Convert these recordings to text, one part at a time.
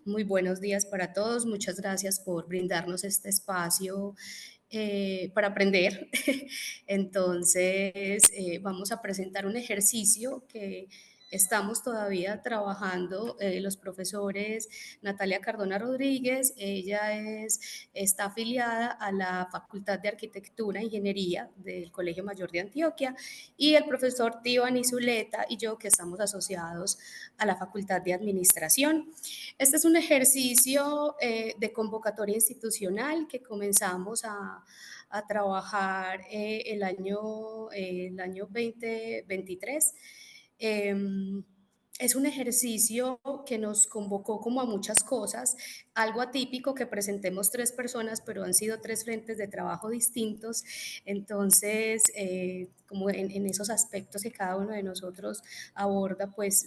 Muy buenos días para todos. Muchas gracias por brindarnos este espacio para aprender. Entonces, vamos a presentar un ejercicio que estamos todavía trabajando los profesores Natalia Cardona Rodríguez. Está afiliada a la Facultad de Arquitectura e Ingeniería del Colegio Mayor de Antioquia, y el profesor Tívani Zuleta y yo, que estamos asociados a la Facultad de Administración. Este es un ejercicio de convocatoria institucional que comenzamos a trabajar el año 2023. Es un ejercicio que nos convocó como a muchas cosas, algo atípico que presentemos tres personas, pero han sido tres frentes de trabajo distintos. Entonces, como en esos aspectos que cada uno de nosotros aborda, pues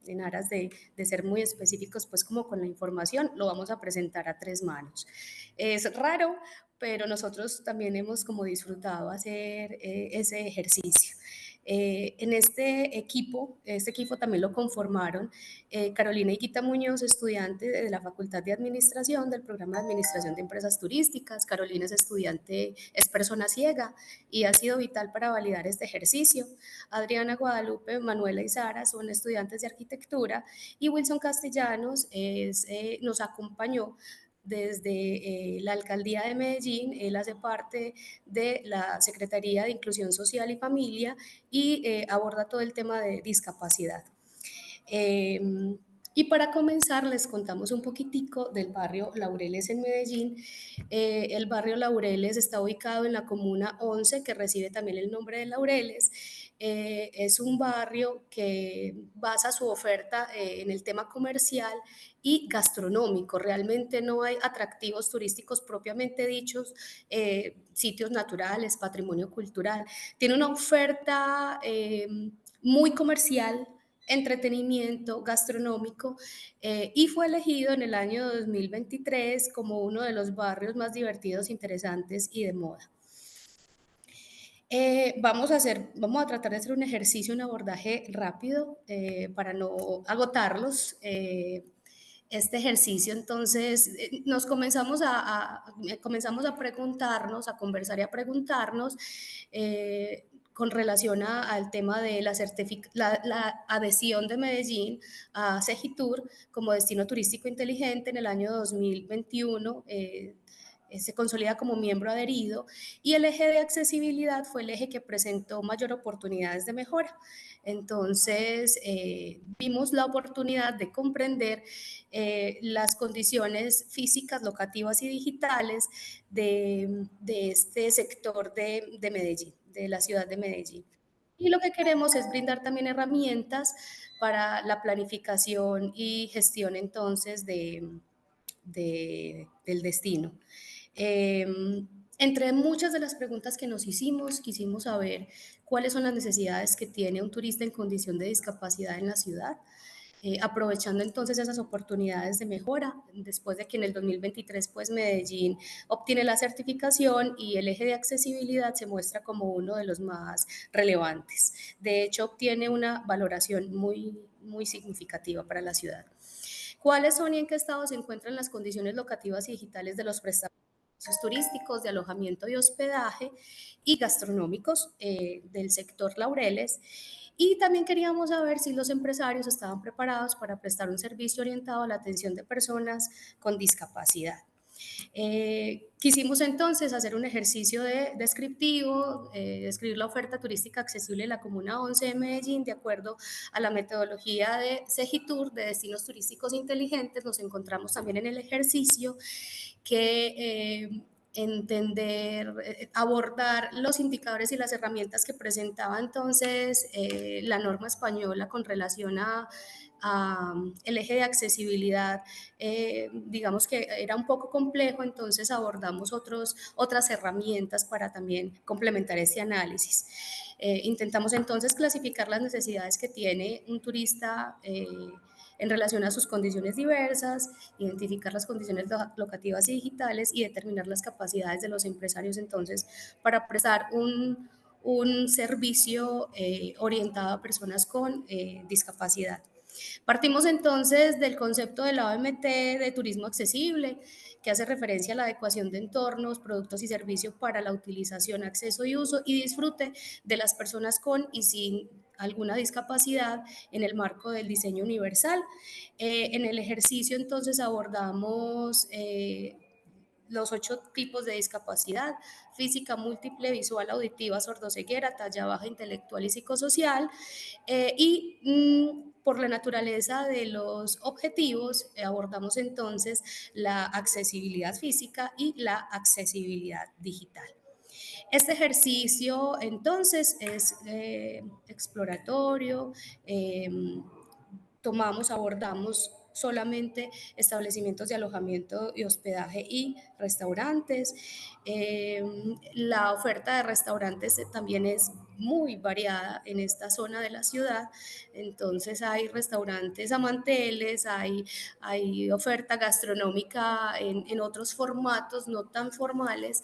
en aras de ser muy específicos, pues como con la información, lo vamos a presentar a tres manos. Es raro, pero nosotros también hemos como disfrutado hacer ese ejercicio. En este equipo también lo conformaron Carolina Higuita Muñoz, estudiante de la Facultad de Administración del programa de Administración de Empresas Turísticas. Carolina es estudiante, es persona ciega y ha sido vital para validar este ejercicio. Adriana Guadalupe, Manuela y Sara son estudiantes de arquitectura, y Wilson Castellanos nos acompañó desde la Alcaldía de Medellín. Él hace parte de la Secretaría de Inclusión Social y Familia y aborda todo el tema de discapacidad. Eh, y para comenzar, les contamos un poquitico del barrio Laureles en Medellín. El barrio Laureles está ubicado en la comuna 11, que recibe también el nombre de Laureles. Es un barrio que basa su oferta en el tema comercial y gastronómico. Realmente no hay atractivos turísticos propiamente dichos, sitios naturales, patrimonio cultural. Tiene una oferta muy comercial, entretenimiento gastronómico, y fue elegido en el año 2023 como uno de los barrios más divertidos, interesantes y de moda. Vamos a tratar de hacer un ejercicio, un abordaje rápido para no agotarlos. Este ejercicio, entonces, comenzamos a preguntarnos, a conversar y a preguntarnos con relación al tema de la adhesión de Medellín a Segitur como destino turístico inteligente en el año 2021. Se consolida como miembro adherido, y el eje de accesibilidad fue el eje que presentó mayor oportunidades de mejora. Entonces, vimos la oportunidad de comprender las condiciones físicas, locativas y digitales de este sector de Medellín, de la ciudad de Medellín. Y lo que queremos es brindar también herramientas para la planificación y gestión entonces del destino. Eh, Entre muchas de las preguntas que nos hicimos, quisimos saber cuáles son las necesidades que tiene un turista en condición de discapacidad en la ciudad, aprovechando entonces esas oportunidades de mejora, después de que en el 2023 pues Medellín obtiene la certificación y el eje de accesibilidad se muestra como uno de los más relevantes. De hecho, obtiene una valoración muy significativa para la ciudad. ¿Cuáles son y en qué estado se encuentran las condiciones locativas y digitales de los prestadores turísticos, de alojamiento y hospedaje y gastronómicos del sector Laureles? Y también queríamos saber si los empresarios estaban preparados para prestar un servicio orientado a la atención de personas con discapacidad. Quisimos entonces hacer un ejercicio descriptivo, describir la oferta turística accesible de la Comuna 11 de Medellín de acuerdo a la metodología de Segitur, de destinos turísticos inteligentes. Nos encontramos también en el ejercicio que abordar los indicadores y las herramientas que presentaba entonces la norma española con relación a el eje de accesibilidad. Digamos que era un poco complejo, entonces abordamos otras herramientas para también complementar este análisis. Intentamos entonces clasificar las necesidades que tiene un turista en relación a sus condiciones diversas, identificar las condiciones locativas y digitales y determinar las capacidades de los empresarios entonces para prestar un servicio orientado a personas con discapacidad. Partimos entonces del concepto de la OMT de turismo accesible, que hace referencia a la adecuación de entornos, productos y servicios para la utilización, acceso y uso y disfrute de las personas con y sin alguna discapacidad en el marco del diseño universal. En el ejercicio entonces abordamos los 8 tipos de discapacidad: física, múltiple, visual, auditiva, sordoceguera, talla baja, intelectual y psicosocial. Por la naturaleza de los objetivos, abordamos entonces la accesibilidad física y la accesibilidad digital. Este ejercicio entonces es exploratorio. eh, Abordamos solamente establecimientos de alojamiento y hospedaje y restaurantes. Eh, la oferta de restaurantes también es muy variada en esta zona de la ciudad. Entonces hay restaurantes a manteles, hay oferta gastronómica en otros formatos no tan formales,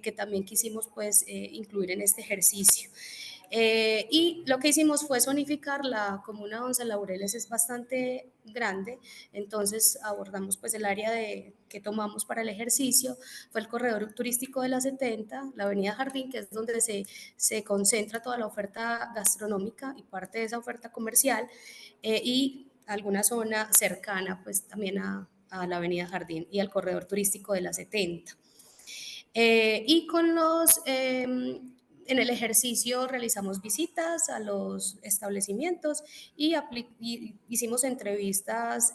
que también quisimos pues incluir en este ejercicio. Y lo que hicimos fue zonificar la comuna de Once Laureles, es bastante grande. Entonces abordamos pues el área que tomamos para el ejercicio, fue el corredor turístico de la 70, la avenida Jardín, que es donde se concentra toda la oferta gastronómica y parte de esa oferta comercial, y alguna zona cercana pues también a la avenida Jardín y al corredor turístico de la 70. Y en el ejercicio realizamos visitas a los establecimientos y hicimos entrevistas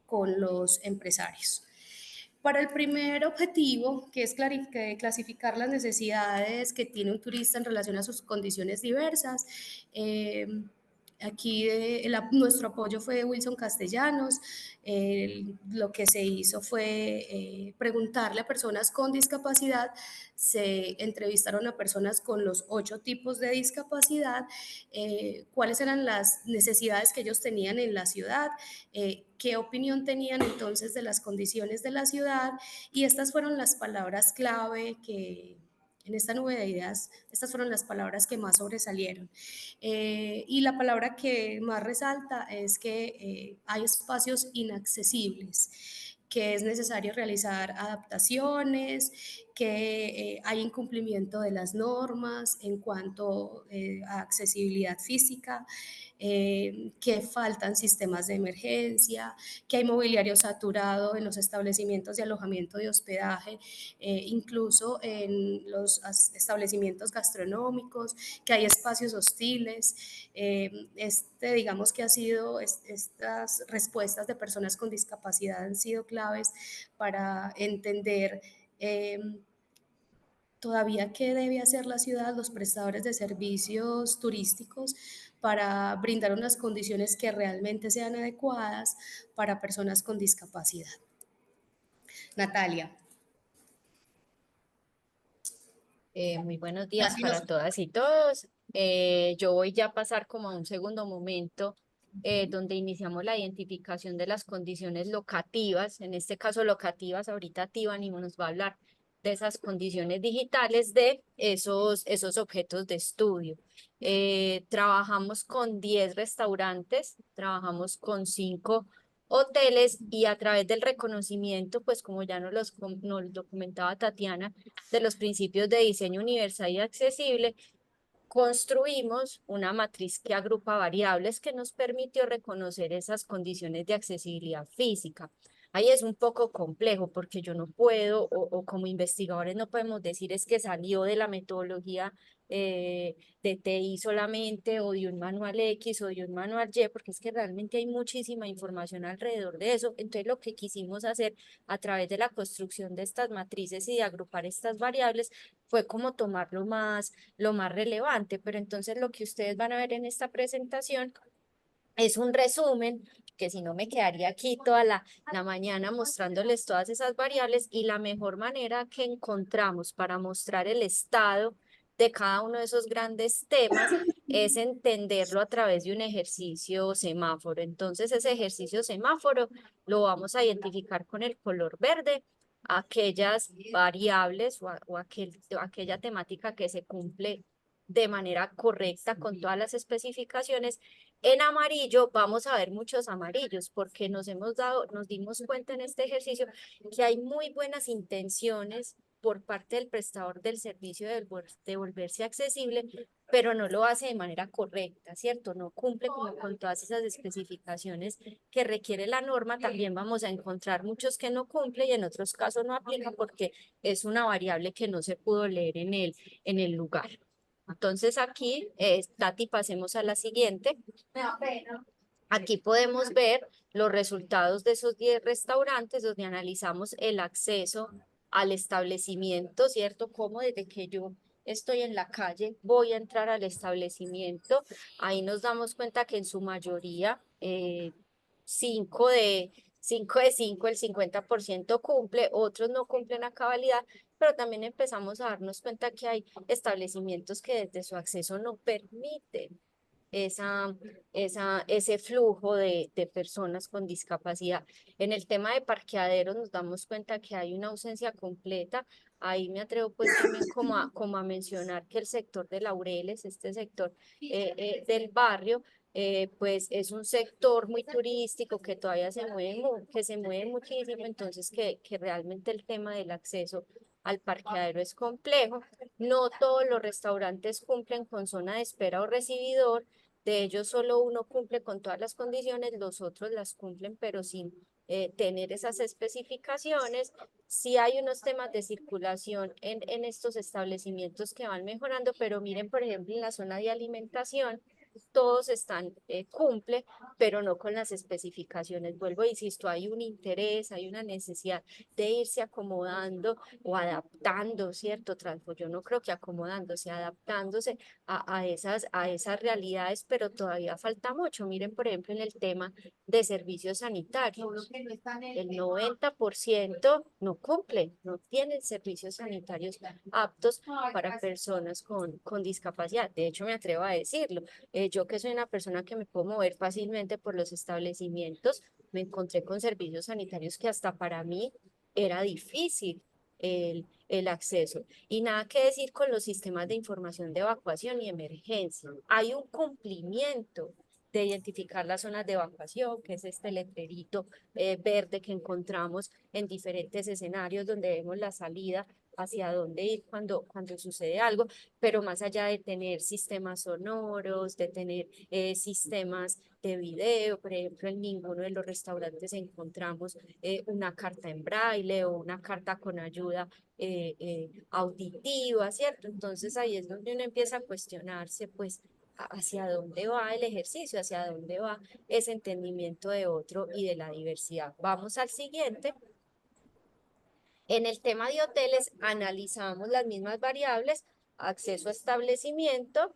con los empresarios. Para el primer objetivo, que es clasificar las necesidades que tiene un turista en relación a sus condiciones diversas, eh, aquí nuestro apoyo fue Wilson Castellanos. Lo que se hizo fue preguntarle a personas con discapacidad. Se entrevistaron a personas con los 8 tipos de discapacidad, cuáles eran las necesidades que ellos tenían en la ciudad, qué opinión tenían entonces de las condiciones de la ciudad, y estas fueron las palabras clave que en esta nube de ideas, estas fueron las palabras que más sobresalieron. Y la palabra que más resalta es que hay espacios inaccesibles, que es necesario realizar adaptaciones, que hay incumplimiento de las normas en cuanto a accesibilidad física, que faltan sistemas de emergencia, que hay mobiliario saturado en los establecimientos de alojamiento y hospedaje, incluso en los establecimientos gastronómicos, que hay espacios hostiles. Digamos que estas respuestas de personas con discapacidad han sido claves para entender todavía qué debe hacer la ciudad, los prestadores de servicios turísticos, para brindar unas condiciones que realmente sean adecuadas para personas con discapacidad. Natalia. Muy buenos días Casi nos... para todas y todos. Yo voy ya a pasar como a un segundo momento donde iniciamos la identificación de las condiciones locativas, en este caso locativas, ahorita Tibani nos va a hablar de esas condiciones digitales de esos objetos de estudio. Trabajamos con 10 restaurantes, trabajamos con 5 hoteles y a través del reconocimiento, pues como ya nos lo comentaba Tatiana, de los principios de diseño universal y accesible, construimos una matriz que agrupa variables que nos permitió reconocer esas condiciones de accesibilidad física. Ahí es un poco complejo porque yo no puedo, o como investigadores no podemos decir es que salió de la metodología de TI solamente, o de un manual X o de un manual Y, porque es que realmente hay muchísima información alrededor de eso. Entonces lo que quisimos hacer a través de la construcción de estas matrices y de agrupar estas variables fue como tomar lo más relevante, pero entonces lo que ustedes van a ver en esta presentación es un resumen, que si no me quedaría aquí toda la mañana mostrándoles todas esas variables, y la mejor manera que encontramos para mostrar el estado de cada uno de esos grandes temas es entenderlo a través de un ejercicio semáforo. Entonces ese ejercicio semáforo lo vamos a identificar con el color verde, aquellas variables o aquella temática que se cumple de manera correcta con todas las especificaciones, En amarillo vamos a ver muchos amarillos porque nos dimos cuenta en este ejercicio que hay muy buenas intenciones por parte del prestador del servicio de volverse accesible, pero no lo hace de manera correcta, ¿cierto? No cumple como con todas esas especificaciones que requiere la norma. También vamos a encontrar muchos que no cumple y en otros casos no aplica porque es una variable que no se pudo leer en el lugar. Entonces aquí, Tati, pasemos a la siguiente. Aquí podemos ver los resultados de esos 10 restaurantes donde analizamos el acceso al establecimiento, ¿cierto? Como desde que yo estoy en la calle, voy a entrar al establecimiento. Ahí nos damos cuenta que en su mayoría, 5 de 5, el 50% cumple, otros no cumplen a cabalidad, pero también empezamos a darnos cuenta que hay establecimientos que desde su acceso no permiten esa, ese flujo de personas con discapacidad. En el tema de parqueaderos nos damos cuenta que hay una ausencia completa. Ahí me atrevo pues también como a mencionar que el sector de Laureles, este sector del barrio, pues es un sector muy turístico que todavía que se mueve muchísimo, entonces que realmente el tema del acceso al parqueadero es complejo. No todos los restaurantes cumplen con zona de espera o recibidor. De ellos solo uno cumple con todas las condiciones, los otros las cumplen, pero sin tener esas especificaciones. Sí hay unos temas de circulación en estos establecimientos que van mejorando, pero miren, por ejemplo, en la zona de alimentación, todos están, cumple, pero no con las especificaciones. Vuelvo, insisto, hay un interés, hay una necesidad de irse acomodando o adaptando, ¿cierto? Yo no creo que acomodándose, adaptándose a esas realidades, pero todavía falta mucho. Miren, por ejemplo, en el tema de servicios sanitarios, el 90% no cumple, no tienen servicios sanitarios aptos para personas con discapacidad. De hecho, me atrevo a decirlo. Yo que soy una persona que me puedo mover fácilmente por los establecimientos, me encontré con servicios sanitarios que hasta para mí era difícil el acceso. Y nada que decir con los sistemas de información de evacuación y emergencia. Hay un cumplimiento de identificar las zonas de evacuación, que es este letrerito verde que encontramos en diferentes escenarios donde vemos la salida hacia dónde ir cuando sucede algo, pero más allá de tener sistemas sonoros, de tener sistemas de video, por ejemplo, en ninguno de los restaurantes encontramos una carta en braille o una carta con ayuda auditiva, ¿cierto? Entonces ahí es donde uno empieza a cuestionarse, pues, hacia dónde va el ejercicio, hacia dónde va ese entendimiento de otro y de la diversidad. Vamos al siguiente. En el tema de hoteles, analizamos las mismas variables, acceso a establecimiento.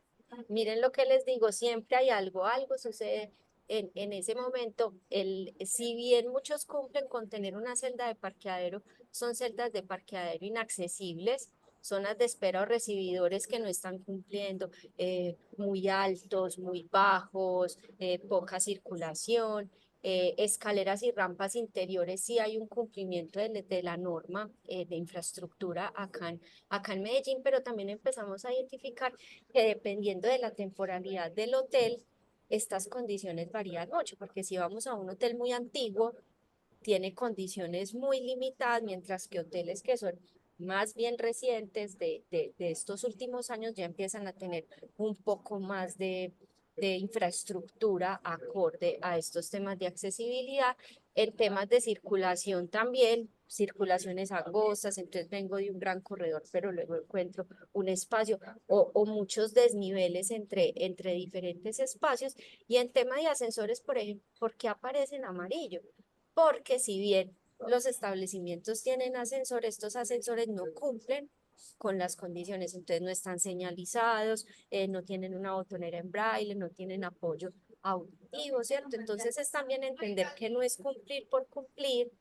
Miren lo que les digo, siempre hay algo sucede en ese momento. Si bien muchos cumplen con tener una celda de parqueadero, son celdas de parqueadero inaccesibles, zonas de espera o recibidores que no están cumpliendo, muy altos, muy bajos, poca circulación, escaleras y rampas interiores, sí hay un cumplimiento de la norma de infraestructura acá en Medellín, pero también empezamos a identificar que dependiendo de la temporalidad del hotel, estas condiciones varían mucho, porque si vamos a un hotel muy antiguo, tiene condiciones muy limitadas, mientras que hoteles que son más bien recientes de estos últimos años ya empiezan a tener un poco más de infraestructura acorde a estos temas de accesibilidad. En temas de circulación también, circulaciones angostas, entonces vengo de un gran corredor, pero luego encuentro un espacio o muchos desniveles entre diferentes espacios. Y en tema de ascensores, por ejemplo, ¿por qué aparece en amarillo? Porque si bien los establecimientos tienen ascensores, estos ascensores no cumplen con las condiciones, entonces no están señalizados, no tienen una botonera en braille, no tienen apoyo auditivo, ¿cierto? Entonces es también entender que no es cumplir por cumplir,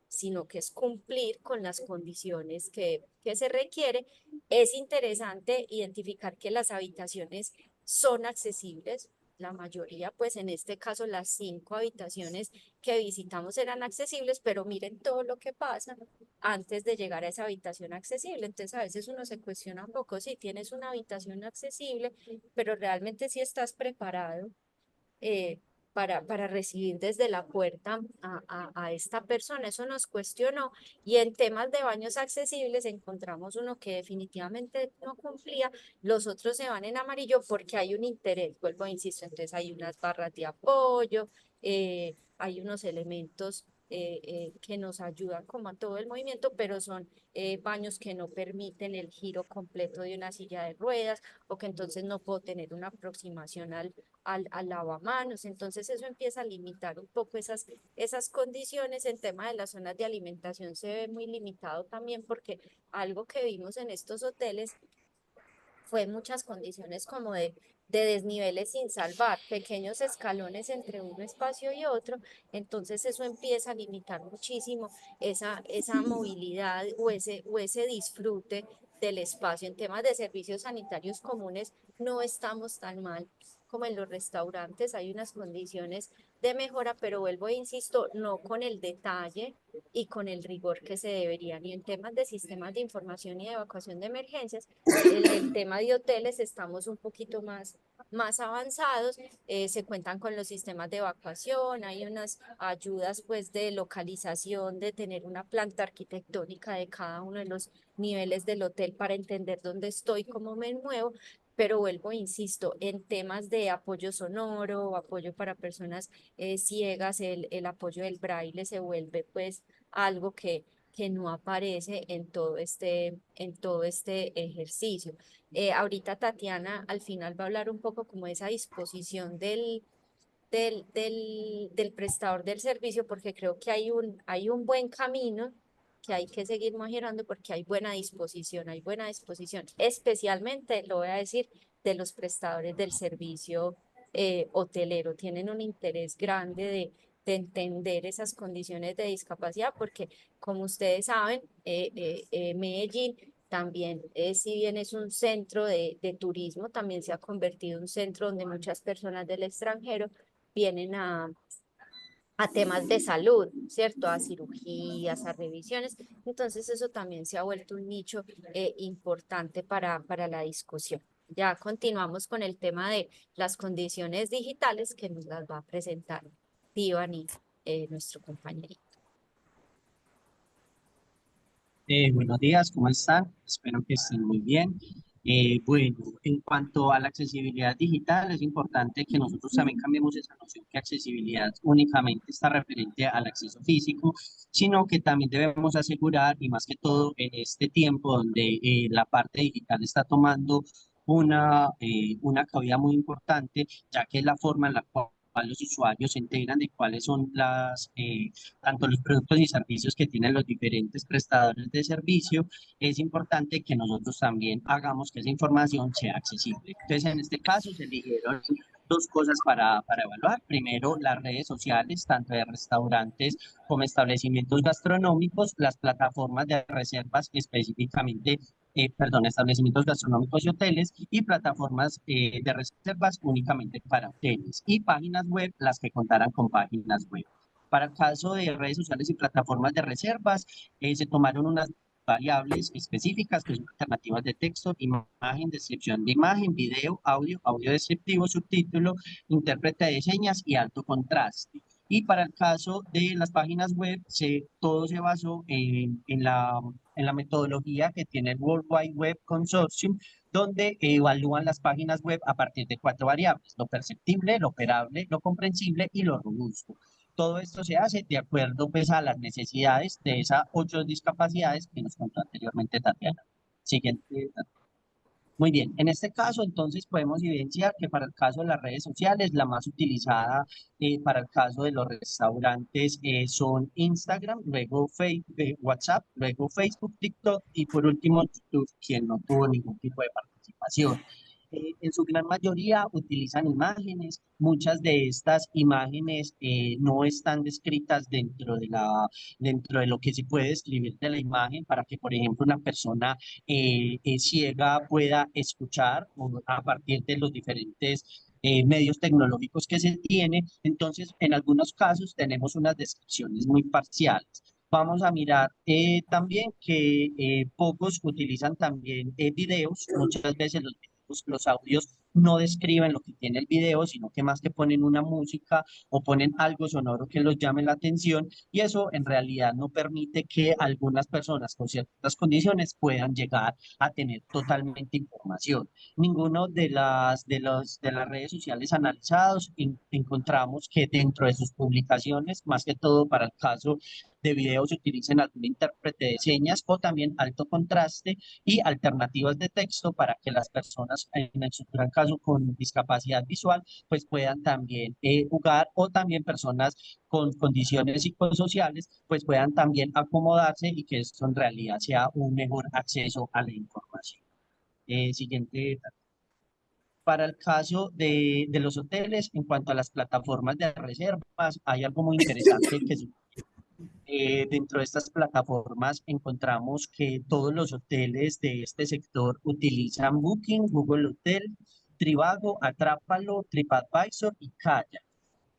sino que es cumplir con las condiciones que se requiere. Es interesante identificar que las habitaciones son accesibles. La mayoría, pues en este caso, las 5 habitaciones que visitamos eran accesibles, pero miren todo lo que pasa antes de llegar a esa habitación accesible. Entonces, a veces uno se cuestiona un poco si tienes una habitación accesible, pero realmente si estás preparado para recibir desde la puerta a esta persona. Eso nos cuestionó y en temas de baños accesibles encontramos uno que definitivamente no cumplía, los otros se van en amarillo porque hay un interés, vuelvo a insisto, entonces hay unas barras de apoyo, hay unos elementos que nos ayudan como a todo el movimiento, pero son baños que no permiten el giro completo de una silla de ruedas o que entonces no puedo tener una aproximación al lavamanos. Entonces eso empieza a limitar un poco esas condiciones. En tema de las zonas de alimentación se ve muy limitado también porque algo que vimos en estos hoteles fue muchas condiciones como de desniveles sin salvar, pequeños escalones entre un espacio y otro, entonces eso empieza a limitar muchísimo esa movilidad o ese disfrute del espacio. En temas de servicios sanitarios comunes no estamos tan mal como en los restaurantes, hay unas condiciones de mejora, pero vuelvo e insisto, no con el detalle y con el rigor que se deberían. Y en temas de sistemas de información y de evacuación de emergencias, el tema de hoteles estamos un poquito más avanzados, se cuentan con los sistemas de evacuación, hay unas ayudas pues de localización, de tener una planta arquitectónica de cada uno de los niveles del hotel para entender dónde estoy, cómo me muevo, pero vuelvo, insisto, en temas de apoyo sonoro, apoyo para personas ciegas, el apoyo del braille se vuelve pues algo que no aparece en todo este ejercicio. Ahorita Tatiana al final va a hablar un poco como de esa disposición del prestador del servicio, porque creo que hay un buen camino que hay que seguir mejorando porque hay buena disposición, especialmente, lo voy a decir, de los prestadores del servicio hotelero. Tienen un interés grande de entender esas condiciones de discapacidad, porque como ustedes saben, Medellín también, si bien es un centro de turismo, también se ha convertido en un centro donde muchas personas del extranjero vienen a temas de salud, ¿cierto? A cirugías, a revisiones. Entonces eso también se ha vuelto un nicho importante para la discusión. Ya continuamos con el tema de las condiciones digitales que nos las va a presentar Tiffany, nuestro compañerito. Buenos días, ¿cómo están? Espero que estén muy bien. Bueno, en cuanto a la accesibilidad digital, es importante que nosotros también cambiemos esa noción que accesibilidad únicamente está referente al acceso físico, sino que también debemos asegurar, y más que todo en este tiempo donde la parte digital está tomando una cabida muy importante, ya que es la forma en la cual los usuarios se enteran de cuáles son tanto los productos y servicios que tienen los diferentes prestadores de servicio. Es importante que nosotros también hagamos que esa información sea accesible. Entonces, en este caso se eligieron dos cosas para evaluar. Primero, las redes sociales, tanto de restaurantes como establecimientos gastronómicos, las plataformas de reservas específicamente, establecimientos gastronómicos y hoteles, y plataformas de reservas únicamente para hoteles, y páginas web, las que contaran con páginas web. Para el caso de redes sociales y plataformas de reservas, se tomaron unas variables específicas que son alternativas de texto, imagen, descripción de imagen, video, audio descriptivo, subtítulo, intérprete de señas y alto contraste. Y para el caso de las páginas web, todo se basó en la metodología que tiene el World Wide Web Consortium, donde evalúan las páginas web a partir de cuatro variables: lo perceptible, lo operable, lo comprensible y lo robusto. Todo esto se hace de acuerdo pues, a las necesidades de esas ocho discapacidades que nos contó anteriormente Tatiana. Siguiente. Muy bien, en este caso entonces podemos evidenciar que para el caso de las redes sociales, la más utilizada para el caso de los restaurantes son Instagram, luego WhatsApp, luego Facebook, TikTok y por último YouTube, quien no tuvo ningún tipo de participación. En su gran mayoría utilizan imágenes. Muchas de estas imágenes no están descritas dentro de lo que se puede escribir de la imagen para que, por ejemplo, una persona ciega pueda escuchar a partir de los diferentes medios tecnológicos que se tiene. Entonces, en algunos casos tenemos unas descripciones muy parciales. Vamos a mirar también que pocos utilizan también videos. Muchas veces los audios no describen lo que tiene el video, sino que más que ponen una música o ponen algo sonoro que los llame la atención, y eso en realidad no permite que algunas personas con ciertas condiciones puedan llegar a tener totalmente información. Ninguno de las redes sociales analizados encontramos que dentro de sus publicaciones, más que todo para el caso de videos, utilicen algún intérprete de señas o también alto contraste y alternativas de texto para que las personas, en su gran caso con discapacidad visual, pues puedan también jugar, o también personas con condiciones psicosociales, pues puedan también acomodarse y que esto en realidad sea un mejor acceso a la información. Siguiente. Para el caso de los hoteles, en cuanto a las plataformas de reservas, hay algo muy interesante que dentro de estas plataformas encontramos que todos los hoteles de este sector utilizan Booking, Google Hotel, Trivago, Atrápalo, TripAdvisor y Kayak.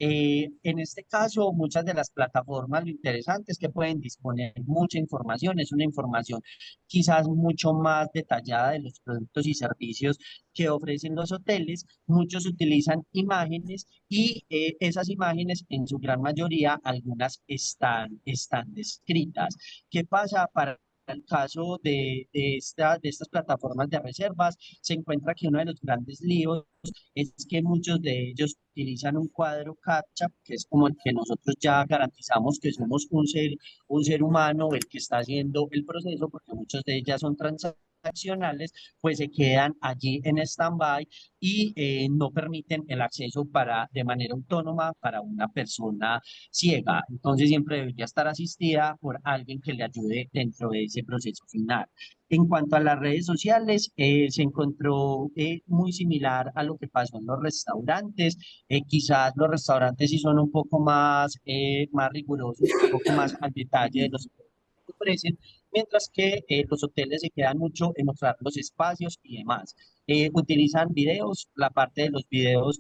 En este caso, muchas de las plataformas, lo interesante es que pueden disponer mucha información, es una información quizás mucho más detallada de los productos y servicios que ofrecen los hoteles. Muchos utilizan imágenes y esas imágenes, en su gran mayoría, algunas están descritas. ¿Qué pasa para el caso de estas plataformas de reservas? Se encuentra que uno de los grandes líos es que muchos de ellos utilizan un cuadro CAPTCHA, que es como el que nosotros ya garantizamos que somos un ser humano el que está haciendo el proceso, porque muchos de ellas son transaccionales, pues se quedan allí en stand-by y no permiten el acceso de manera autónoma para una persona ciega. Entonces siempre debería estar asistida por alguien que le ayude dentro de ese proceso final. En cuanto a las redes sociales, se encontró muy similar a lo que pasó en los restaurantes. Quizás los restaurantes sí son un poco más rigurosos, un poco más al detalle de los que ofrecen, mientras que los hoteles se quedan mucho en mostrar los espacios y demás. Utilizan videos, la parte de los videos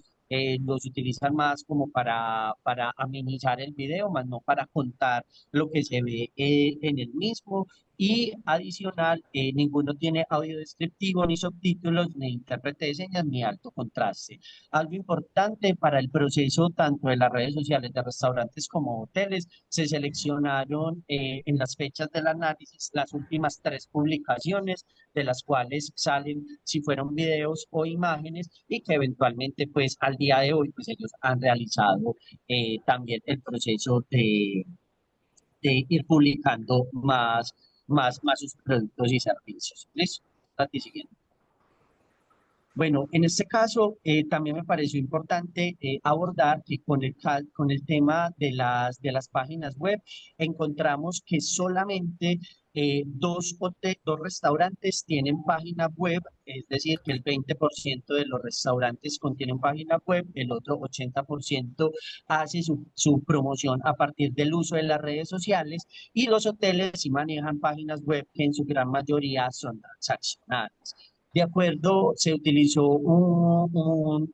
los utilizan más como para amenizar el video, más no para contar lo que se ve en el mismo. Y adicional, ninguno tiene audio descriptivo, ni subtítulos, ni intérprete de señas, ni alto contraste. Algo importante para el proceso tanto de las redes sociales de restaurantes como hoteles, se seleccionaron en las fechas del análisis las últimas 3 publicaciones, de las cuales salen si fueron videos o imágenes, y que eventualmente pues al día de hoy pues ellos han realizado también el proceso de ir publicando más sus productos y servicios. ¿Listo? Tati, siguiente. Bueno, en este caso también me pareció importante abordar que con el tema de las páginas web encontramos que solamente dos restaurantes tienen página web, es decir, que el 20% de los restaurantes contienen página web, el otro 80% hace su promoción a partir del uso de las redes sociales, y los hoteles sí manejan páginas web que en su gran mayoría son transaccionales. De acuerdo, se utilizó un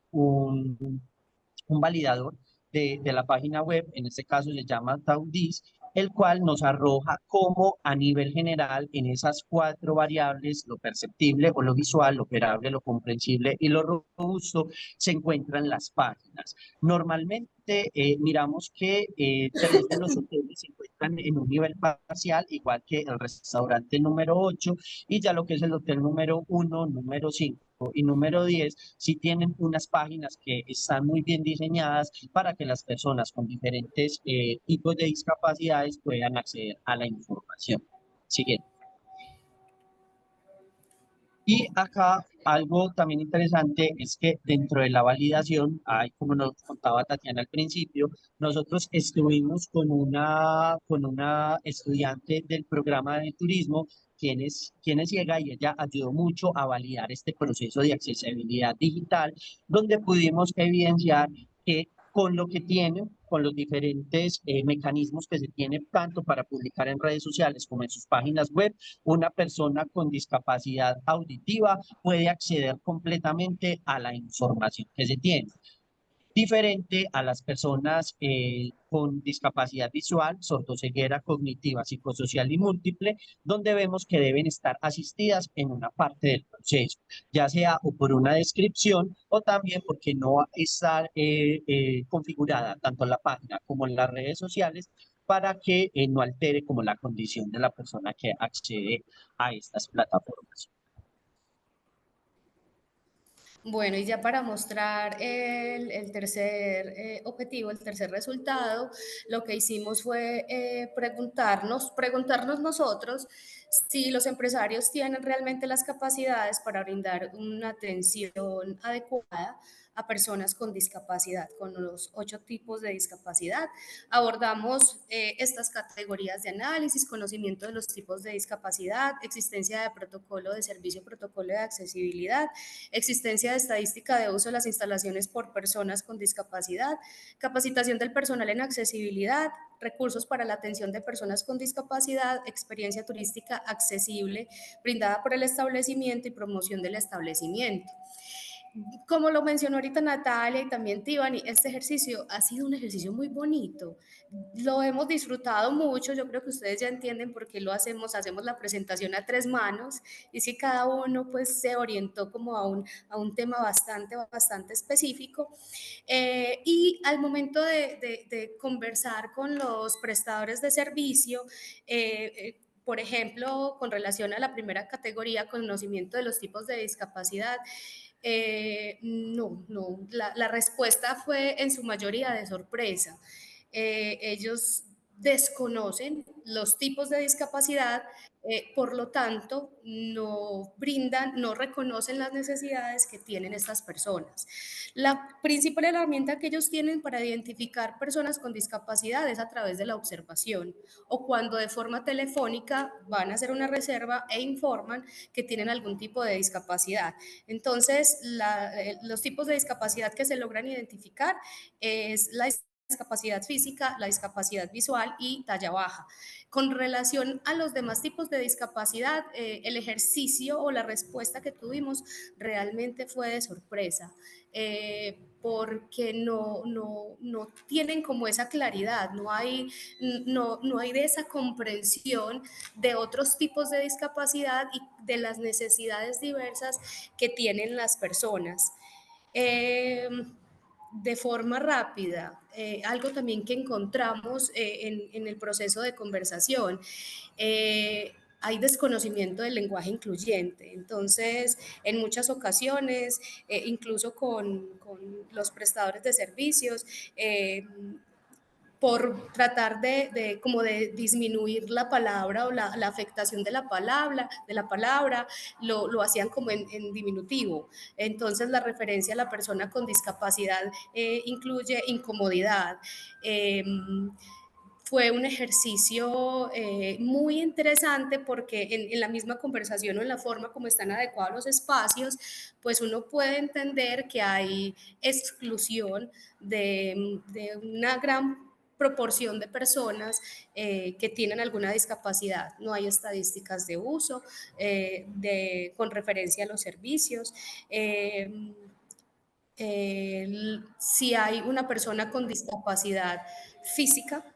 validador de la página web, en este caso se llama Taudis, el cual nos arroja cómo a nivel general en esas 4 variables, lo perceptible o lo visual, lo operable, lo comprensible y lo robusto, se encuentran las páginas. Normalmente miramos que 3 de los hoteles se encuentran en un nivel parcial, igual que el restaurante número 8, y ya lo que es el hotel número 1, número 5 y número 10 sí tienen unas páginas que están muy bien diseñadas para que las personas con diferentes tipos de discapacidades puedan acceder a la información. Siguiente. Y acá algo también interesante es que dentro de la validación, como nos contaba Tatiana al principio, nosotros estuvimos con una estudiante del programa de turismo, quien es ciega, y ella ayudó mucho a validar este proceso de accesibilidad digital, donde pudimos evidenciar que con lo que tiene, con los diferentes mecanismos que se tiene tanto para publicar en redes sociales como en sus páginas web, una persona con discapacidad auditiva puede acceder completamente a la información que se tiene. diferente a las personas con discapacidad visual, sordoceguera cognitiva, psicosocial y múltiple, donde vemos que deben estar asistidas en una parte del proceso, ya sea o por una descripción o también porque no está configurada tanto en la página como en las redes sociales para que no altere como la condición de la persona que accede a estas plataformas. Bueno, y ya para mostrar el tercer objetivo, el tercer resultado, lo que hicimos fue preguntarnos nosotros si los empresarios tienen realmente las capacidades para brindar una atención adecuada a personas con discapacidad, con los 8 tipos de discapacidad. Abordamos estas categorías de análisis, conocimiento de los tipos de discapacidad, existencia de protocolo de servicio, protocolo de accesibilidad, existencia de estadística de uso de las instalaciones por personas con discapacidad, capacitación del personal en accesibilidad, recursos para la atención de personas con discapacidad, experiencia turística accesible brindada por el establecimiento y promoción del establecimiento. Como lo mencionó ahorita Natalia y también Tiffany, este ejercicio ha sido un ejercicio muy bonito. Lo hemos disfrutado mucho. Yo creo que ustedes ya entienden por qué lo hacemos. Hacemos la presentación a 3 manos y si cada uno pues se orientó como a un tema bastante específico. Y al momento de conversar con los prestadores de servicio, por ejemplo, con relación a la primera categoría, conocimiento de los tipos de discapacidad, no, la respuesta fue en su mayoría de sorpresa. Ellos desconocen los tipos de discapacidad, por lo tanto, no reconocen las necesidades que tienen estas personas. La principal herramienta que ellos tienen para identificar personas con discapacidad es a través de la observación o cuando de forma telefónica van a hacer una reserva e informan que tienen algún tipo de discapacidad. Entonces, los tipos de discapacidad que se logran identificar es la discapacidad física, la discapacidad visual y talla baja. Con relación a los demás tipos de discapacidad, el ejercicio o la respuesta que tuvimos realmente fue de sorpresa, porque no tienen como esa claridad, no hay de esa comprensión de otros tipos de discapacidad y de las necesidades diversas que tienen las personas. De forma rápida, algo también que encontramos en el proceso de conversación, hay desconocimiento del lenguaje incluyente. Entonces, en muchas ocasiones, incluso con los prestadores de servicios, por tratar como de disminuir la palabra o la afectación de la palabra lo hacían como en diminutivo. Entonces la referencia a la persona con discapacidad incluye incomodidad. Fue un ejercicio muy interesante porque en la misma conversación o en la forma como están adecuados los espacios, pues uno puede entender que hay exclusión de una gran proporción de personas que tienen alguna discapacidad. No hay estadísticas de uso con referencia a los servicios. Si hay una persona con discapacidad física,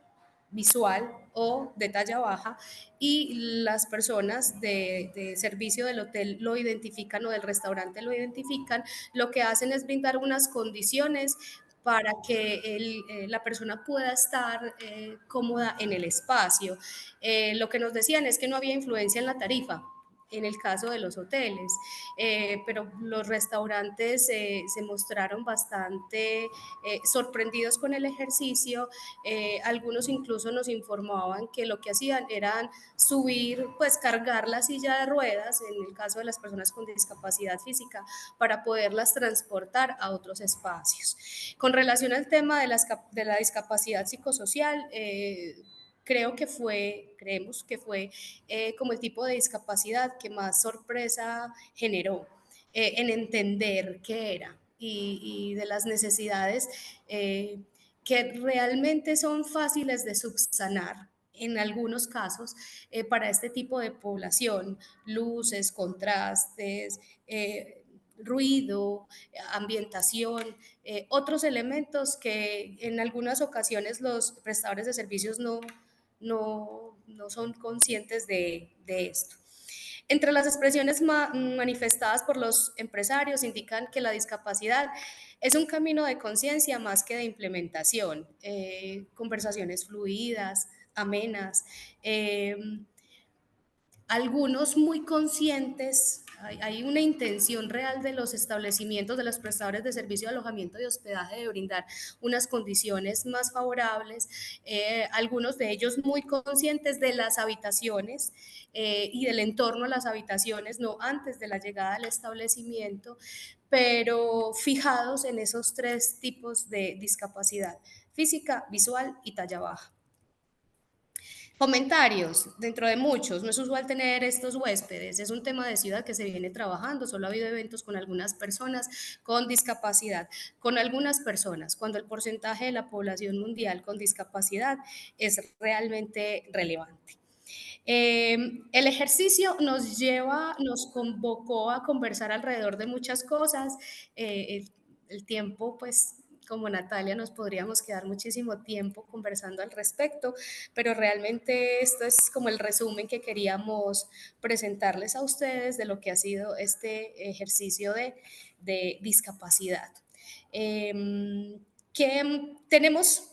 visual o de talla baja y las personas de servicio del hotel lo identifican o del restaurante lo identifican, lo que hacen es brindar unas condiciones para que la persona pueda estar cómoda en el espacio. Lo que nos decían es que no había influencia en la tarifa en el caso de los hoteles, pero los restaurantes se mostraron bastante sorprendidos con el ejercicio. Algunos incluso nos informaban que lo que hacían era subir, pues cargar la silla de ruedas, en el caso de las personas con discapacidad física, para poderlas transportar a otros espacios. Con relación al tema de la discapacidad psicosocial, creemos que fue como el tipo de discapacidad que más sorpresa generó en entender qué era y de las necesidades que realmente son fáciles de subsanar en algunos casos para este tipo de población, luces, contrastes, ruido, ambientación, otros elementos que en algunas ocasiones los prestadores de servicios no son conscientes de esto. Entre las expresiones manifestadas por los empresarios indican que la discapacidad es un camino de conciencia más que de implementación. Conversaciones fluidas, amenas, algunos muy conscientes, hay una intención real de los establecimientos, de los prestadores de servicio de alojamiento y hospedaje de brindar unas condiciones más favorables, algunos de ellos muy conscientes de las habitaciones y del entorno a las habitaciones, no antes de la llegada al establecimiento, pero fijados en esos tres tipos de discapacidad: física, visual y talla baja. Comentarios, dentro de muchos, no es usual tener estos huéspedes, es un tema de ciudad que se viene trabajando, solo ha habido eventos con algunas personas con discapacidad, con algunas personas, cuando el porcentaje de la población mundial con discapacidad es realmente relevante. El ejercicio nos convocó a conversar alrededor de muchas cosas. El tiempo, pues, como Natalia, nos podríamos quedar muchísimo tiempo conversando al respecto, pero realmente esto es como el resumen que queríamos presentarles a ustedes de lo que ha sido este ejercicio de discapacidad. Que tenemos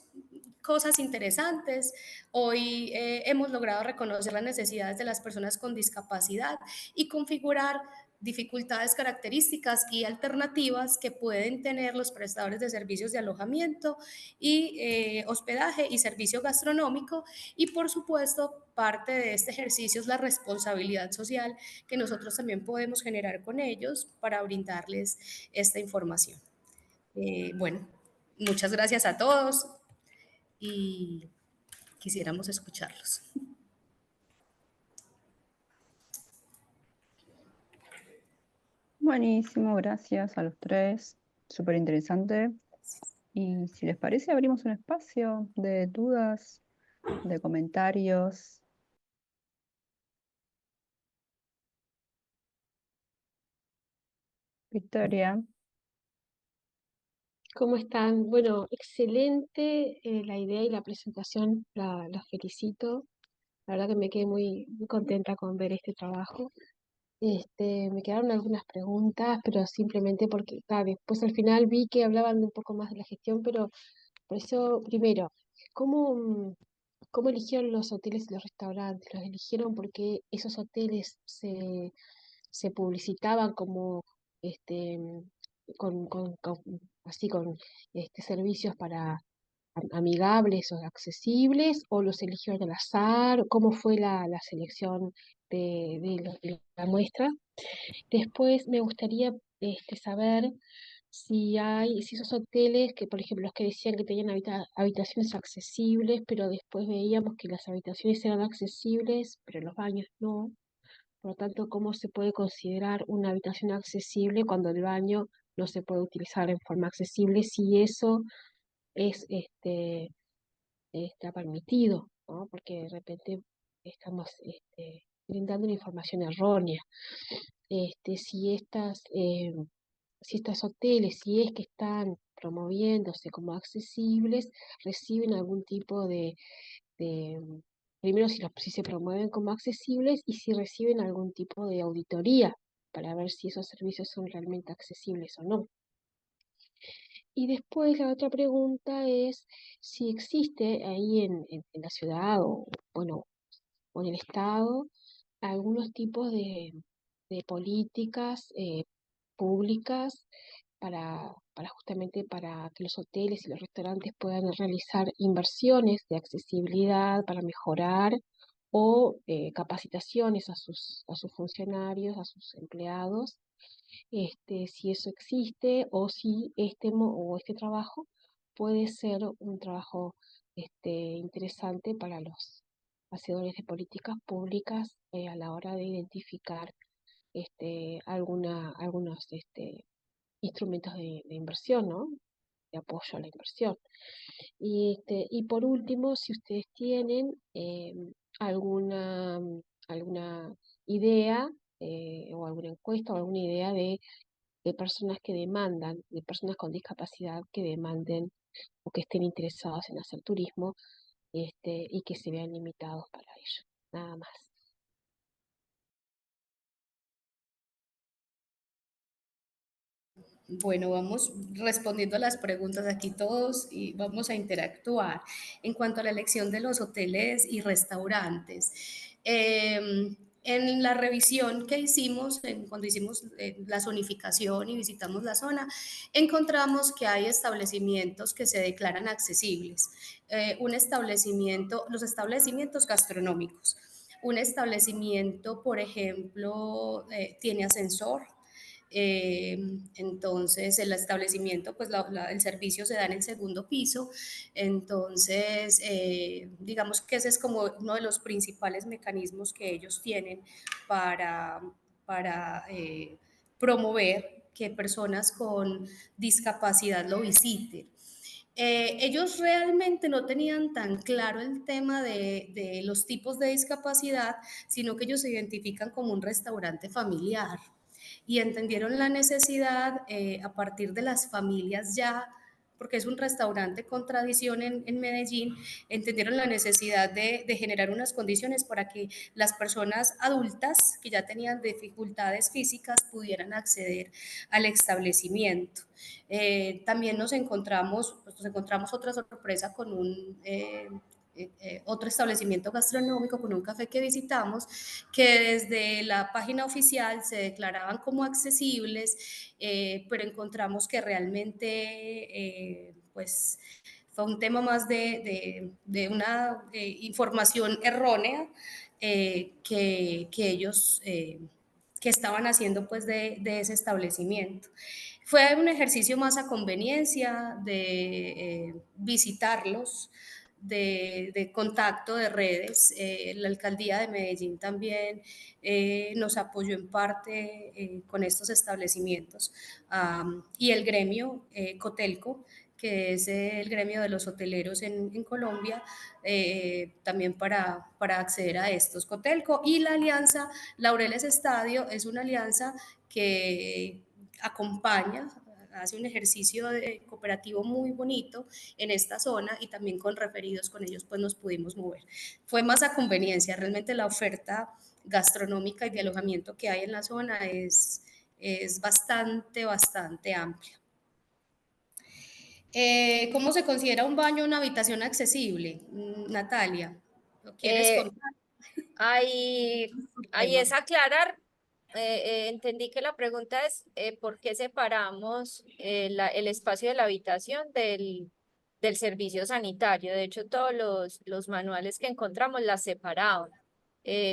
cosas interesantes. Hoy hemos logrado reconocer las necesidades de las personas con discapacidad y configurar dificultades, características y alternativas que pueden tener los prestadores de servicios de alojamiento y hospedaje y servicio gastronómico. Y por supuesto, parte de este ejercicio es la responsabilidad social que nosotros también podemos generar con ellos para brindarles esta información. Bueno, muchas gracias a todos y quisiéramos escucharlos. Buenísimo, gracias a los tres. Súper interesante. Y si les parece, abrimos un espacio de dudas, de comentarios. Victoria. ¿Cómo están? Bueno, excelente la idea y la presentación, la felicito. La verdad que me quedé muy contenta con ver este trabajo. Me quedaron algunas preguntas, pero simplemente porque después al final vi que hablaban un poco más de la gestión, pero por eso, primero, ¿cómo, cómo eligieron los hoteles y los restaurantes? ¿Los eligieron porque esos hoteles se publicitaban como este, así con servicios para amigables o accesibles, o los eligieron al azar? ¿Cómo fue la selección de la muestra? Después me gustaría saber si esos hoteles, que por ejemplo los que decían que tenían habitaciones accesibles, pero después veíamos que las habitaciones eran accesibles, pero los baños no. Por lo tanto, ¿cómo se puede considerar una habitación accesible cuando el baño no se puede utilizar en forma accesible, si eso es está permitido, ¿no? Porque de repente estamos brindando una información errónea. Si si estos hoteles, si es que están promoviéndose como accesibles, reciben algún tipo de, primero si se promueven como accesibles y si reciben algún tipo de auditoría para ver si esos servicios son realmente accesibles o no. Y después la otra pregunta es si existe ahí en la ciudad bueno, o en el estado algunos tipos de políticas públicas justamente para que los hoteles y los restaurantes puedan realizar inversiones de accesibilidad para mejorar o capacitaciones a sus funcionarios, a sus empleados, si eso existe o si este trabajo puede ser un trabajo interesante para los hacedores de políticas públicas a la hora de identificar algunos instrumentos de inversión, ¿no? De apoyo a la inversión. Y por último, si ustedes tienen alguna idea o alguna encuesta o alguna idea de de personas que demandan, de personas con discapacidad que demanden o que estén interesados en hacer turismo, y que se vean limitados para ello. Nada más. Bueno, vamos respondiendo a las preguntas aquí todos y vamos a interactuar. En cuanto a la elección de los hoteles y restaurantes, en la revisión que hicimos, cuando hicimos la zonificación y visitamos la zona, encontramos que hay establecimientos que se declaran accesibles. Un establecimiento, los establecimientos gastronómicos. Un establecimiento, por ejemplo, tiene ascensor. Entonces, el establecimiento, pues el servicio se da en el segundo piso. Entonces, digamos que ese es como uno de los principales mecanismos que ellos tienen para, para promover que personas con discapacidad lo visiten. Ellos realmente no tenían tan claro el tema de los tipos de discapacidad, sino que ellos se identifican como un restaurante familiar y entendieron la necesidad a partir de las familias ya, porque es un restaurante con tradición en Medellín, entendieron la necesidad de generar unas condiciones para que las personas adultas que ya tenían dificultades físicas pudieran acceder al establecimiento. También nos encontramos otra sorpresa con otro establecimiento gastronómico, con un café que visitamos, que desde la página oficial se declaraban como accesibles, pero encontramos que realmente pues fue un tema más de una información errónea que ellos que estaban haciendo pues de ese establecimiento. Fue un ejercicio más a conveniencia de visitarlos, de contacto de redes. La alcaldía de Medellín también nos apoyó en parte con estos establecimientos. Y el gremio Cotelco, que es el gremio de los hoteleros en Colombia, también para acceder a estos. Cotelco y la alianza Laureles Estadio es una alianza que acompaña, hace un ejercicio cooperativo muy bonito en esta zona y también con referidos con ellos pues nos pudimos mover. Fue más a conveniencia, realmente la oferta gastronómica y de alojamiento que hay en la zona es bastante amplia. ¿Cómo se considera un baño o una habitación accesible? Natalia, ¿lo quieres contar? Ahí es aclarar. Entendí que la pregunta es ¿por qué separamos el espacio de la habitación del servicio sanitario? De hecho, todos los manuales que encontramos las separaban.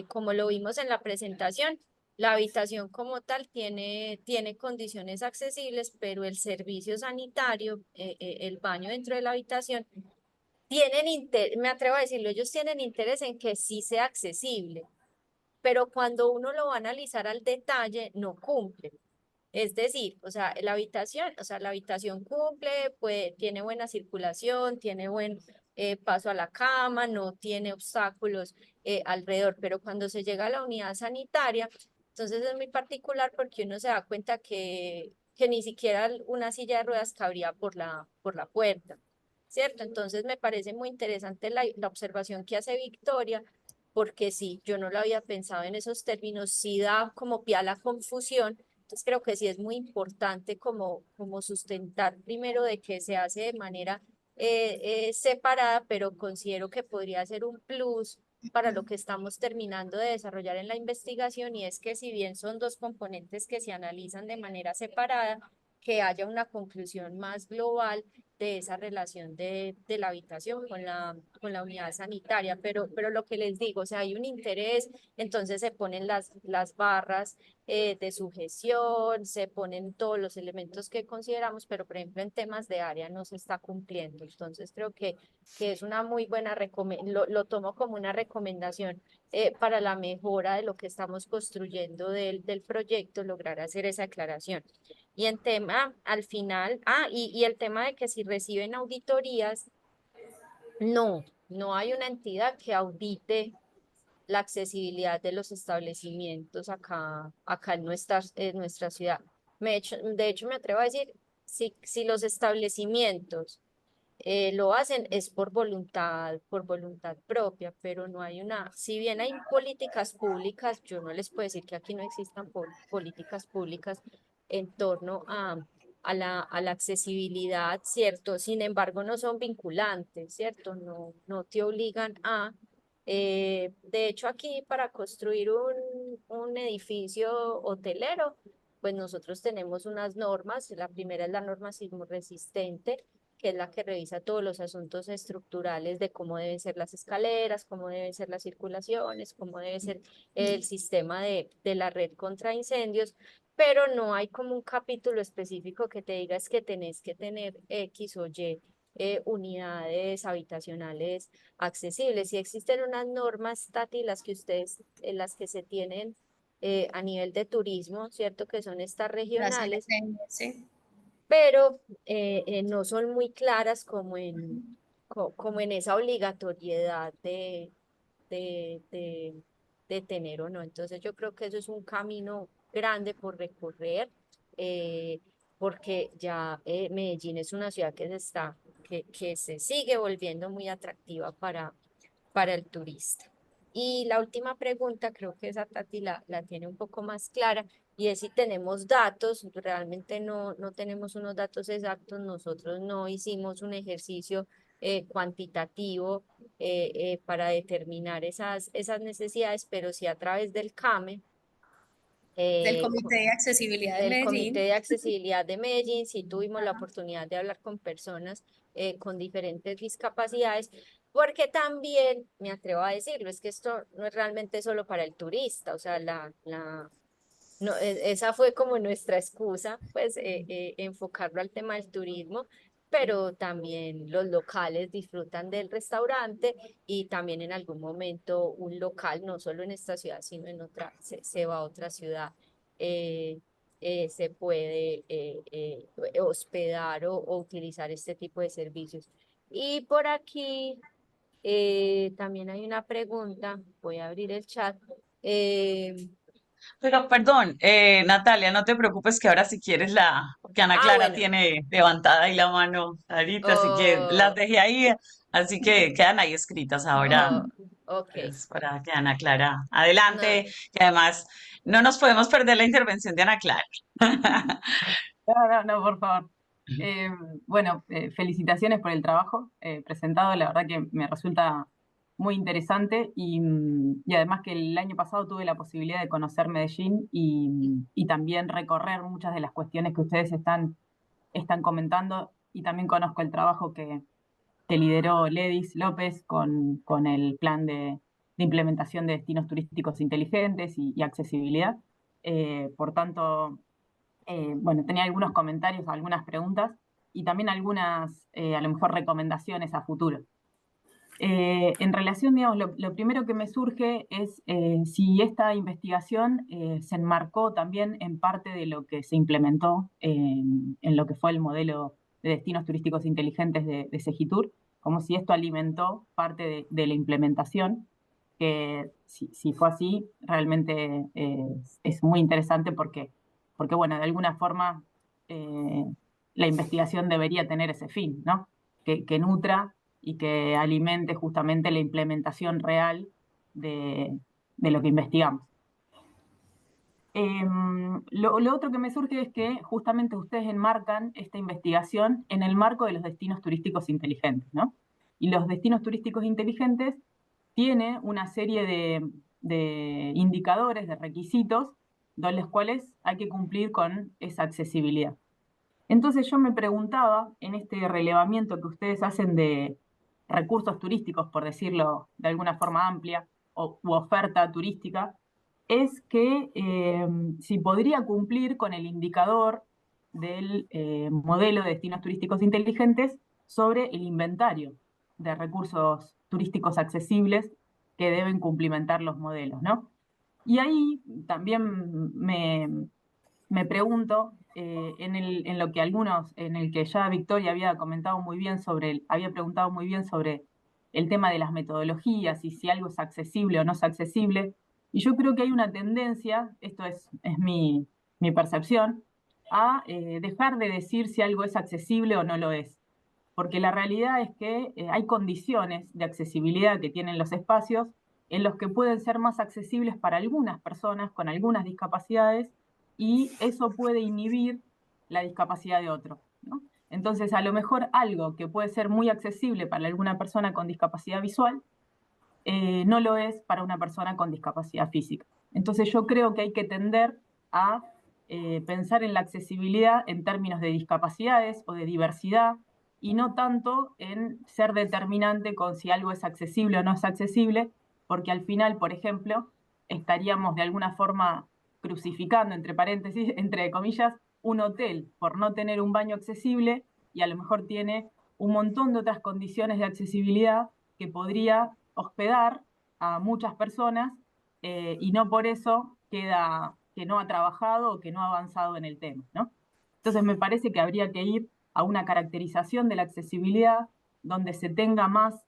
Como lo vimos en la presentación, la habitación como tal tiene condiciones accesibles, pero el servicio sanitario, el baño dentro de la habitación, me atrevo a decirlo, ellos tienen interés en que sí sea accesible, pero cuando uno lo va a analizar al detalle, no cumple. Es decir, la habitación cumple, pues tiene buena circulación, tiene buen paso a la cama, no tiene obstáculos alrededor, pero cuando se llega a la unidad sanitaria, entonces es muy particular porque uno se da cuenta que ni siquiera una silla de ruedas cabría por la puerta, ¿cierto? Entonces me parece muy interesante la observación que hace Victoria, porque sí, yo no lo había pensado en esos términos, sí da como pie a la confusión. Entonces creo que sí es muy importante como sustentar primero de que se hace de manera separada, pero considero que podría ser un plus para lo que estamos terminando de desarrollar en la investigación, y es que si bien son dos componentes que se analizan de manera separada, que haya una conclusión más global de esa relación de la habitación con la unidad sanitaria, pero lo que les digo, o sea, hay un interés, entonces se ponen las barras de sujeción, se ponen todos los elementos que consideramos, pero por ejemplo en temas de área no se está cumpliendo. Entonces creo que es una muy buena recomendación, lo tomo como una recomendación para la mejora de lo que estamos construyendo del proyecto, lograr hacer esa aclaración. Y en tema, al final, y el tema de que si reciben auditorías, no hay una entidad que audite la accesibilidad de los establecimientos acá en nuestra ciudad. De hecho, me atrevo a decir, si los establecimientos lo hacen es por voluntad propia, pero no hay si bien hay políticas públicas, yo no les puedo decir que aquí no existan políticas públicas en torno a la accesibilidad, ¿cierto? Sin embargo, no son vinculantes, ¿cierto? No te obligan de hecho, aquí para construir un edificio hotelero, pues nosotros tenemos unas normas. La primera es la norma sismo resistente, que es la que revisa todos los asuntos estructurales de cómo deben ser las escaleras, cómo deben ser las circulaciones, cómo debe ser el sistema de la red contra incendios, pero no hay como un capítulo específico que te diga es que tenés que tener X o Y unidades habitacionales accesibles. Si existen unas normas, Tati, las que se tienen a nivel de turismo, ¿cierto? Que son estas Las regionales, LTS. pero no son muy claras como en esa obligatoriedad de, de, de tener o no. Entonces yo creo que eso es un camino grande por recorrer, eh, porque ya Medellín es una ciudad que se sigue volviendo muy atractiva para el turista. Y la última pregunta, creo que esa Tati la tiene un poco más clara, y es si tenemos datos. Realmente no tenemos unos datos exactos. Nosotros no hicimos un ejercicio cuantitativo para determinar esas necesidades, pero sí a través del CAME, Del eh, Comité de Accesibilidad de del Comité Medellín. de Accesibilidad de Medellín, sí tuvimos la oportunidad de hablar con personas con diferentes discapacidades, porque también, me atrevo a decirlo, es que esto no es realmente solo para el turista. O sea, no, esa fue como nuestra excusa, pues enfocarlo al tema del turismo, pero también los locales disfrutan del restaurante, y también en algún momento un local, no solo en esta ciudad, sino en otra, se va a otra ciudad, eh, se puede hospedar o utilizar este tipo de servicios. Y por aquí también hay una pregunta, voy a abrir el chat. eh, Pero perdón, Natalia, no te preocupes que ahora si quieres porque Ana Clara bueno. tiene levantada ahí la mano ahorita, así que las Oh, dejé ahí, así que quedan ahí escritas ahora, oh, ok. pues para que Ana Clara No, adelante, y además no nos podemos perder la intervención de Ana Clara. No, por favor. Eh, bueno, felicitaciones por el trabajo presentado. La verdad que me resulta muy interesante y además que el año pasado tuve la posibilidad de conocer Medellín y también recorrer muchas de las cuestiones que ustedes están comentando, y también conozco el trabajo que lideró Ledis López con el plan de implementación de destinos turísticos inteligentes y accesibilidad. Por tanto, bueno, tenía algunos comentarios, algunas preguntas y también algunas, a lo mejor, recomendaciones a futuro. En relación, digamos, lo primero que me surge es si esta investigación se enmarcó también en parte de lo que se implementó en lo que fue el modelo de destinos turísticos inteligentes de Segitur, como si esto alimentó parte de la implementación, que si fue así, realmente es muy interesante porque, bueno, de alguna forma eh, la investigación debería tener ese fin, ¿no? Que nutra y que alimente justamente la implementación real de lo que investigamos. Lo otro que me surge es que justamente ustedes enmarcan esta investigación en el marco de los destinos turísticos inteligentes, ¿no? Y los destinos turísticos inteligentes tienen una serie de indicadores, de requisitos, de los cuales hay que cumplir con esa accesibilidad. Entonces yo me preguntaba, en este relevamiento que ustedes hacen de recursos turísticos, por decirlo de alguna forma amplia, u oferta turística, es que si podría cumplir con el indicador del modelo de destinos turísticos inteligentes sobre el inventario de recursos turísticos accesibles que deben cumplimentar los modelos, ¿no? Y ahí también me pregunto, en lo que en el que ya Victoria había comentado muy bien había preguntado muy bien sobre el tema de las metodologías y si algo es accesible o no es accesible. Y yo creo que hay una tendencia, esto es mi percepción, a dejar de decir si algo es accesible o no lo es. Porque la realidad es que hay condiciones de accesibilidad que tienen los espacios en los que pueden ser más accesibles para algunas personas con algunas discapacidades y eso puede inhibir la discapacidad de otro, ¿no? Entonces, a lo mejor algo que puede ser muy accesible para alguna persona con discapacidad visual, no lo es para una persona con discapacidad física. Entonces, yo creo que hay que tender a pensar en la accesibilidad en términos de discapacidades o de diversidad, y no tanto en ser determinante con si algo es accesible o no es accesible, porque al final, por ejemplo, estaríamos de alguna forma crucificando, entre paréntesis, entre comillas, un hotel por no tener un baño accesible y a lo mejor tiene un montón de otras condiciones de accesibilidad que podría hospedar a muchas personas y no por eso queda que no ha trabajado o que no ha avanzado en el tema, ¿no? Entonces me parece que habría que ir a una caracterización de la accesibilidad donde se tenga más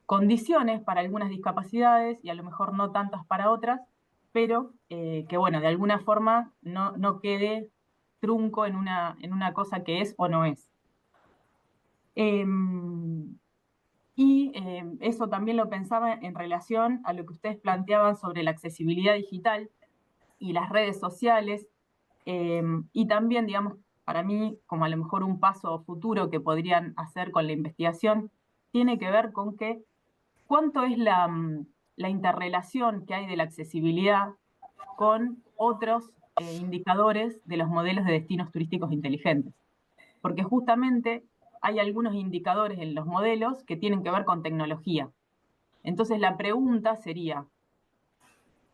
condiciones para algunas discapacidades y a lo mejor no tantas para otras, pero que bueno, de alguna forma no quede trunco en una cosa que es o no es. Eso también lo pensaba en relación a lo que ustedes planteaban sobre la accesibilidad digital y las redes sociales, y también, digamos, para mí, como a lo mejor un paso futuro que podrían hacer con la investigación, tiene que ver con que cuánto es la interrelación que hay de la accesibilidad con otros indicadores de los modelos de destinos turísticos inteligentes. Porque justamente hay algunos indicadores en los modelos que tienen que ver con tecnología. Entonces la pregunta sería,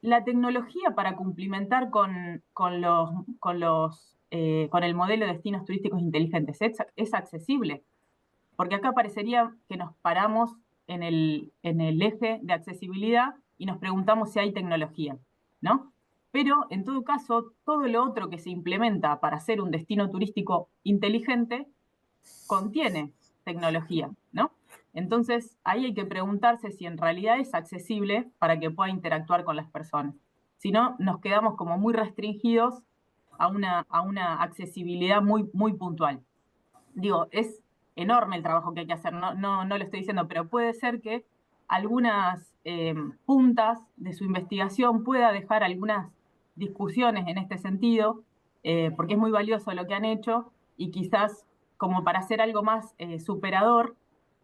¿la tecnología para cumplimentar con el modelo de destinos turísticos inteligentes es accesible? Porque acá parecería que nos paramos en el eje de accesibilidad y nos preguntamos si hay tecnología, ¿no? Pero en todo caso, todo lo otro que se implementa para hacer un destino turístico inteligente contiene tecnología, ¿no? Entonces, ahí hay que preguntarse si en realidad es accesible para que pueda interactuar con las personas. Si no, nos quedamos como muy restringidos a una accesibilidad muy, muy puntual. Digo, es enorme el trabajo que hay que hacer, no lo estoy diciendo, pero puede ser que algunas puntas de su investigación pueda dejar algunas discusiones en este sentido, porque es muy valioso lo que han hecho y quizás como para hacer algo más superador,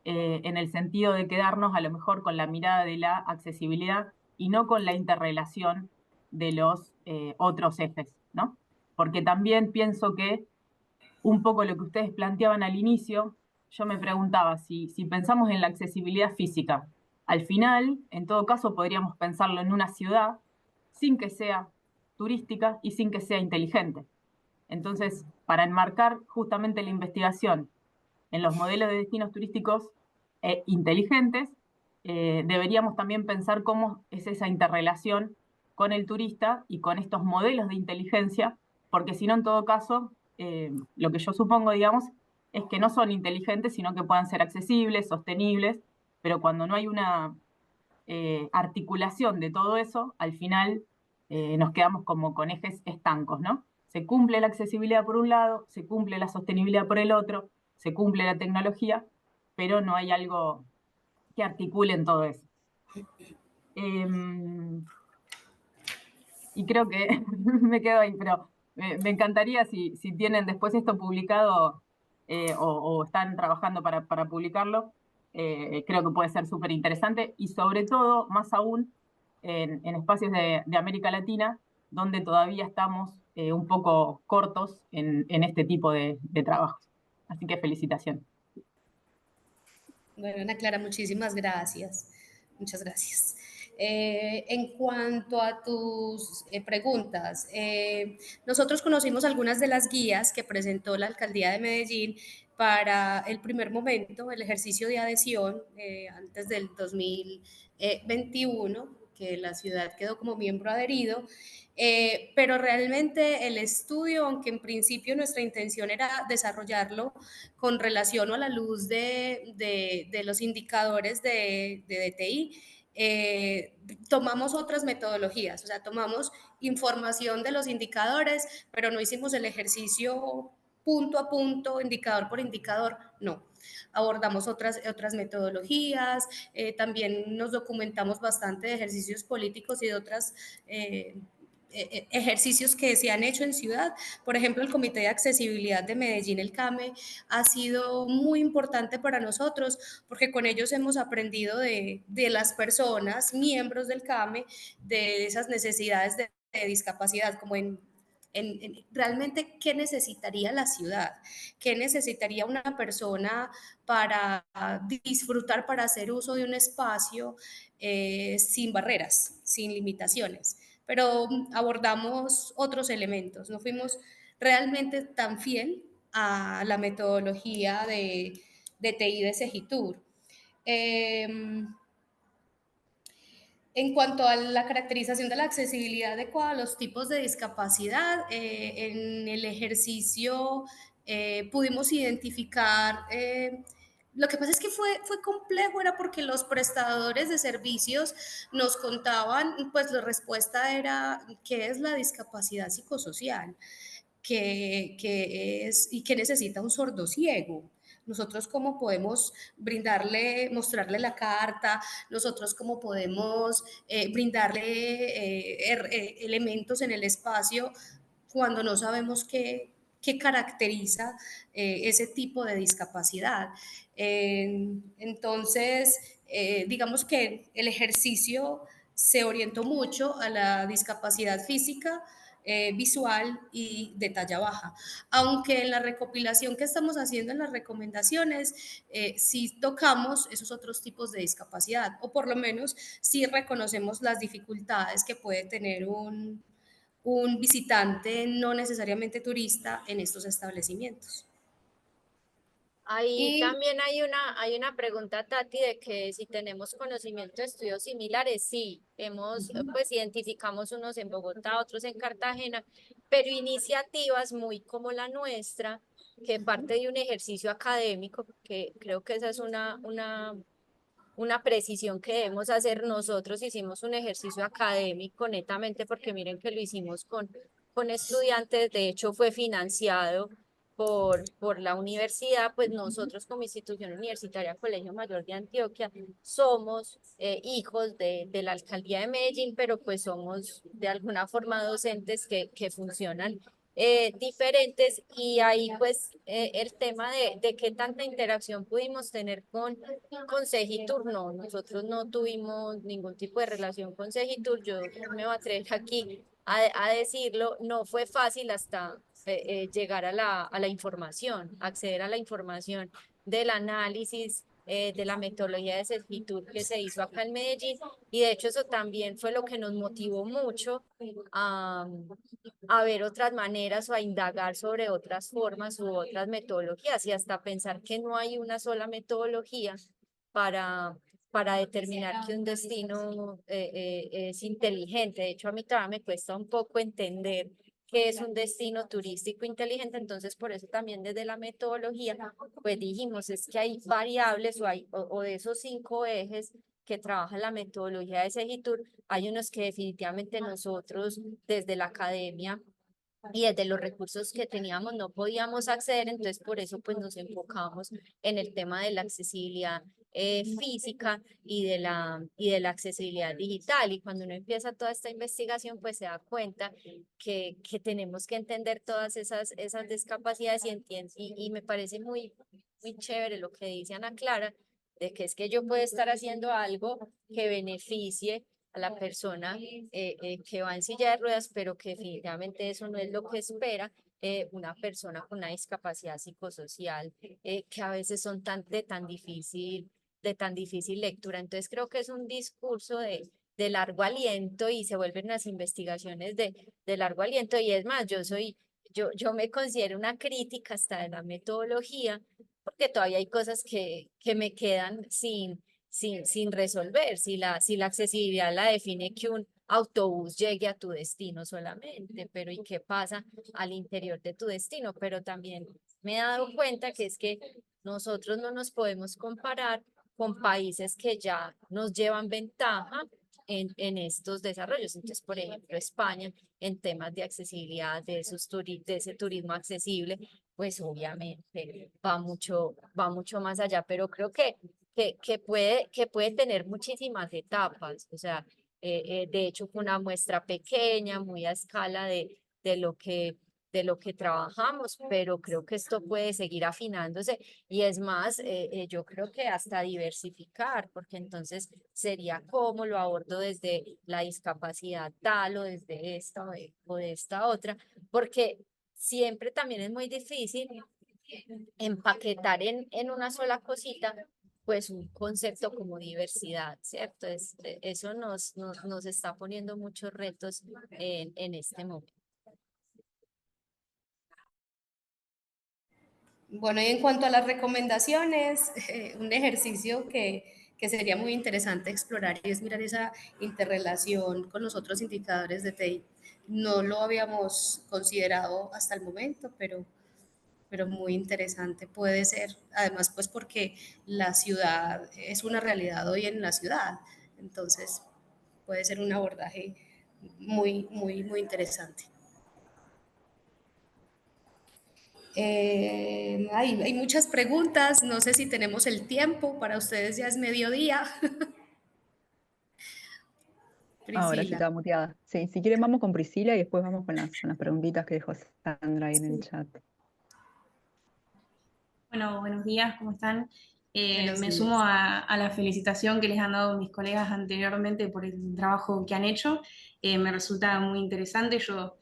en el sentido de quedarnos a lo mejor con la mirada de la accesibilidad y no con la interrelación de los otros ejes, ¿no? Porque también pienso que un poco lo que ustedes planteaban al inicio, yo me preguntaba si pensamos en la accesibilidad física, al final, en todo caso, podríamos pensarlo en una ciudad sin que sea turística y sin que sea inteligente. Entonces, para enmarcar justamente la investigación en los modelos de destinos turísticos inteligentes, deberíamos también pensar cómo es esa interrelación con el turista y con estos modelos de inteligencia, porque si no, en todo caso, lo que yo supongo, digamos, es que no son inteligentes, sino que puedan ser accesibles, sostenibles, pero cuando no hay una articulación de todo eso, al final nos quedamos como con ejes estancos, ¿no? Se cumple la accesibilidad por un lado, se cumple la sostenibilidad por el otro, se cumple la tecnología, pero no hay algo que articule en todo eso. Y creo que me quedo ahí, pero me encantaría si tienen después esto publicado o están trabajando para publicarlo, creo que puede ser súper interesante y sobre todo, más aún, en espacios de América Latina, donde todavía estamos un poco cortos en este tipo de trabajos. Así que felicitaciones. Bueno, Ana Clara, muchísimas gracias. Muchas gracias. En cuanto a tus preguntas, nosotros conocimos algunas de las guías que presentó la Alcaldía de Medellín para el primer momento, el ejercicio de adhesión antes del 2021, que la ciudad quedó como miembro adherido. Pero realmente el estudio, aunque en principio nuestra intención era desarrollarlo con relación o a la luz de los indicadores de DTI, tomamos otras metodologías, o sea, tomamos información de los indicadores, pero no hicimos el ejercicio punto a punto, indicador por indicador, no. Abordamos otras metodologías, también nos documentamos bastante de ejercicios políticos y de otras ejercicios que se han hecho en ciudad. Por ejemplo, el Comité de Accesibilidad de Medellín, el CAME, ha sido muy importante para nosotros porque con ellos hemos aprendido de las personas, miembros del CAME, de esas necesidades de discapacidad, como en realmente qué necesitaría la ciudad, qué necesitaría una persona para disfrutar, para hacer uso de un espacio sin barreras, sin limitaciones. Pero abordamos otros elementos, no fuimos realmente tan fiel a la metodología de TI de Segitur. En cuanto a la caracterización de la accesibilidad adecuada a los tipos de discapacidad, en el ejercicio pudimos identificar, lo que pasa es que fue complejo, era porque los prestadores de servicios nos contaban, pues la respuesta era, ¿qué es la discapacidad psicosocial? Que es y que necesita un sordo ciego. Nosotros cómo podemos brindarle, mostrarle la carta, nosotros cómo podemos brindarle elementos en el espacio cuando no sabemos qué caracteriza ese tipo de discapacidad. Entonces, digamos que el ejercicio se orientó mucho a la discapacidad física, visual y de talla baja. Aunque en la recopilación que estamos haciendo en las recomendaciones, sí tocamos esos otros tipos de discapacidad, o por lo menos sí reconocemos las dificultades que puede tener un visitante no necesariamente turista en estos establecimientos. Ahí Y también hay una pregunta, Tati, de que si tenemos conocimiento de estudios similares, sí, pues identificamos unos en Bogotá, otros en Cartagena, pero iniciativas muy como la nuestra, que parte de un ejercicio académico, que creo que esa es una precisión que debemos hacer nosotros. Hicimos un ejercicio académico netamente porque miren que lo hicimos con estudiantes, de hecho fue financiado por la universidad, pues nosotros como institución universitaria Colegio Mayor de Antioquia somos hijos de la alcaldía de Medellín, pero pues somos de alguna forma docentes que funcionan diferentes, y ahí pues el tema de qué tanta interacción pudimos tener con Segitur. No, nosotros no tuvimos ningún tipo de relación con Segitur. Yo me voy a atrever aquí a decirlo, no fue fácil hasta llegar a la información, acceder a la información del análisis de la metodología de Segitur que se hizo acá en Medellín, y de hecho eso también fue lo que nos motivó mucho a ver otras maneras o a indagar sobre otras formas u otras metodologías, y hasta pensar que no hay una sola metodología para, para determinar que un destino es inteligente. De hecho, a mí todavía me cuesta un poco entender qué es un destino turístico inteligente. Entonces, por eso también desde la metodología, pues dijimos, es que hay variables o de esos 5 ejes que trabaja la metodología de Segitur, hay unos que definitivamente nosotros desde la academia y desde los recursos que teníamos no podíamos acceder. Entonces por eso pues nos enfocamos en el tema de la accesibilidad física y de la accesibilidad digital, y cuando uno empieza toda esta investigación pues se da cuenta que tenemos que entender todas esas discapacidades, y me parece muy chévere lo que dice Ana Clara, de que es que yo puedo estar haciendo algo que beneficie a la persona que va en silla de ruedas, pero que definitivamente eso no es lo que espera una persona con una discapacidad psicosocial, que a veces son de tan difícil lectura. Entonces creo que es un discurso de largo aliento, y se vuelven unas investigaciones de largo aliento. Y es más, yo me considero una crítica hasta de la metodología, porque todavía hay cosas que me quedan sin resolver. Si la accesibilidad la define que un autobús llegue a tu destino solamente, pero ¿y qué pasa al interior de tu destino? Pero también me he dado cuenta que es que nosotros no nos podemos comparar con países que ya nos llevan ventaja en estos desarrollos. Entonces, por ejemplo, España, en temas de accesibilidad, de ese turismo accesible, pues obviamente va mucho más allá, pero creo que puede tener muchísimas etapas. O sea, de hecho, fue una muestra pequeña, muy a escala de lo que trabajamos, pero creo que esto puede seguir afinándose y es más, yo creo que hasta diversificar, porque entonces sería cómo lo abordo desde la discapacidad tal o desde esta o de esta otra, porque siempre también es muy difícil empaquetar en una sola cosita pues un concepto como diversidad, ¿cierto? Eso nos está poniendo muchos retos en este momento. Bueno, y en cuanto a las recomendaciones, un ejercicio que sería muy interesante explorar y es mirar esa interrelación con los otros indicadores de TI. No lo habíamos considerado hasta el momento, pero muy interesante puede ser. Además, pues porque la ciudad es una realidad hoy en la ciudad, entonces puede ser un abordaje muy interesante. Hay muchas preguntas, no sé si tenemos el tiempo, para ustedes ya es mediodía. Ahora sí Priscila. estaba muteada. Sí, si quieren vamos con Priscila y después vamos con las preguntitas que dejó Sandra ahí en el chat. Bueno, buenos días, ¿cómo están? Buenos Me días. sumo a la felicitación que les han dado mis colegas anteriormente por el trabajo que han hecho. Me resulta muy interesante. Yo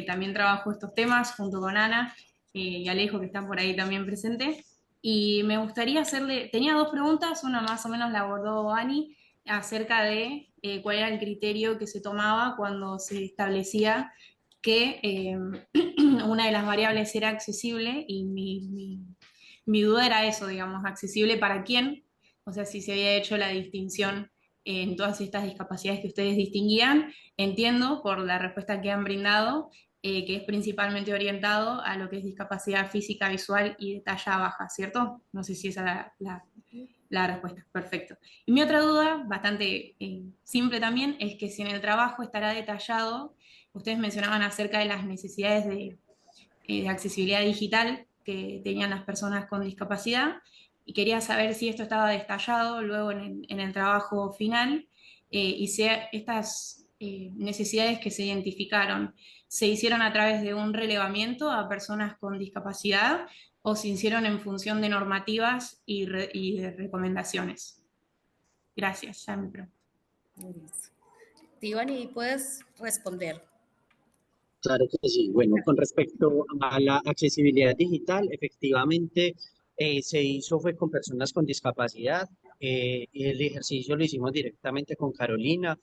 también trabajo estos temas junto con Ana y Alejo, que están por ahí también presente. Y me gustaría tenía dos preguntas, una más o menos la abordó Ani, acerca de cuál era el criterio que se tomaba cuando se establecía que una de las variables era accesible y mi duda era eso, digamos, accesible para quién, o sea, si se había hecho la distinción en todas estas discapacidades que ustedes distinguían. Entiendo por la respuesta que han brindado que es principalmente orientado a lo que es discapacidad física, visual y de talla baja, ¿cierto? No sé si esa es la respuesta. Perfecto. Y mi otra duda, bastante simple también, es que si en el trabajo estará detallado, ustedes mencionaban acerca de las necesidades de accesibilidad digital que tenían las personas con discapacidad y quería saber si esto estaba detallado luego en el trabajo final y si estas necesidades que se identificaron se hicieron a través de un relevamiento a personas con discapacidad o se hicieron en función de normativas y de recomendaciones. Gracias, ya me pregunto. Tivani, puedes responder. Claro que sí. Bueno, con respecto a la accesibilidad digital, efectivamente se hizo fue con personas con discapacidad. El ejercicio lo hicimos directamente con Carolina,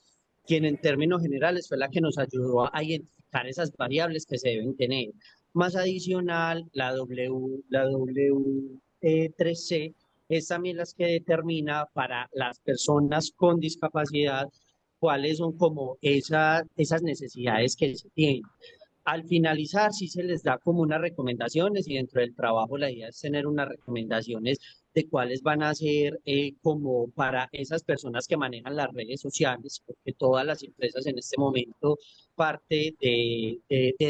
quien en términos generales fue la que nos ayudó a identificar esas variables que se deben tener. Más adicional, la W3C es también las que determina para las personas con discapacidad cuáles son como esas necesidades que se tienen. Al finalizar, sí se les da como unas recomendaciones y dentro del trabajo la idea es tener unas recomendaciones de cuáles van a ser como para esas personas que manejan las redes sociales, porque todas las empresas en este momento parte de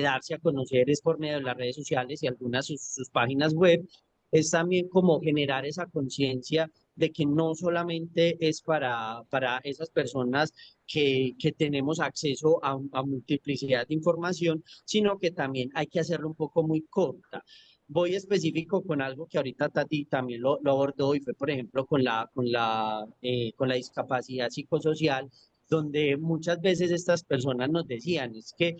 darse a conocer es por medio de las redes sociales y algunas sus páginas web, es también como generar esa conciencia de que no solamente es para esas personas que tenemos acceso a multiplicidad de información, sino que también hay que hacerlo un poco muy corta. Voy específico con algo que ahorita Tati también lo abordó y fue, por ejemplo, con la discapacidad psicosocial, donde muchas veces estas personas nos decían, es que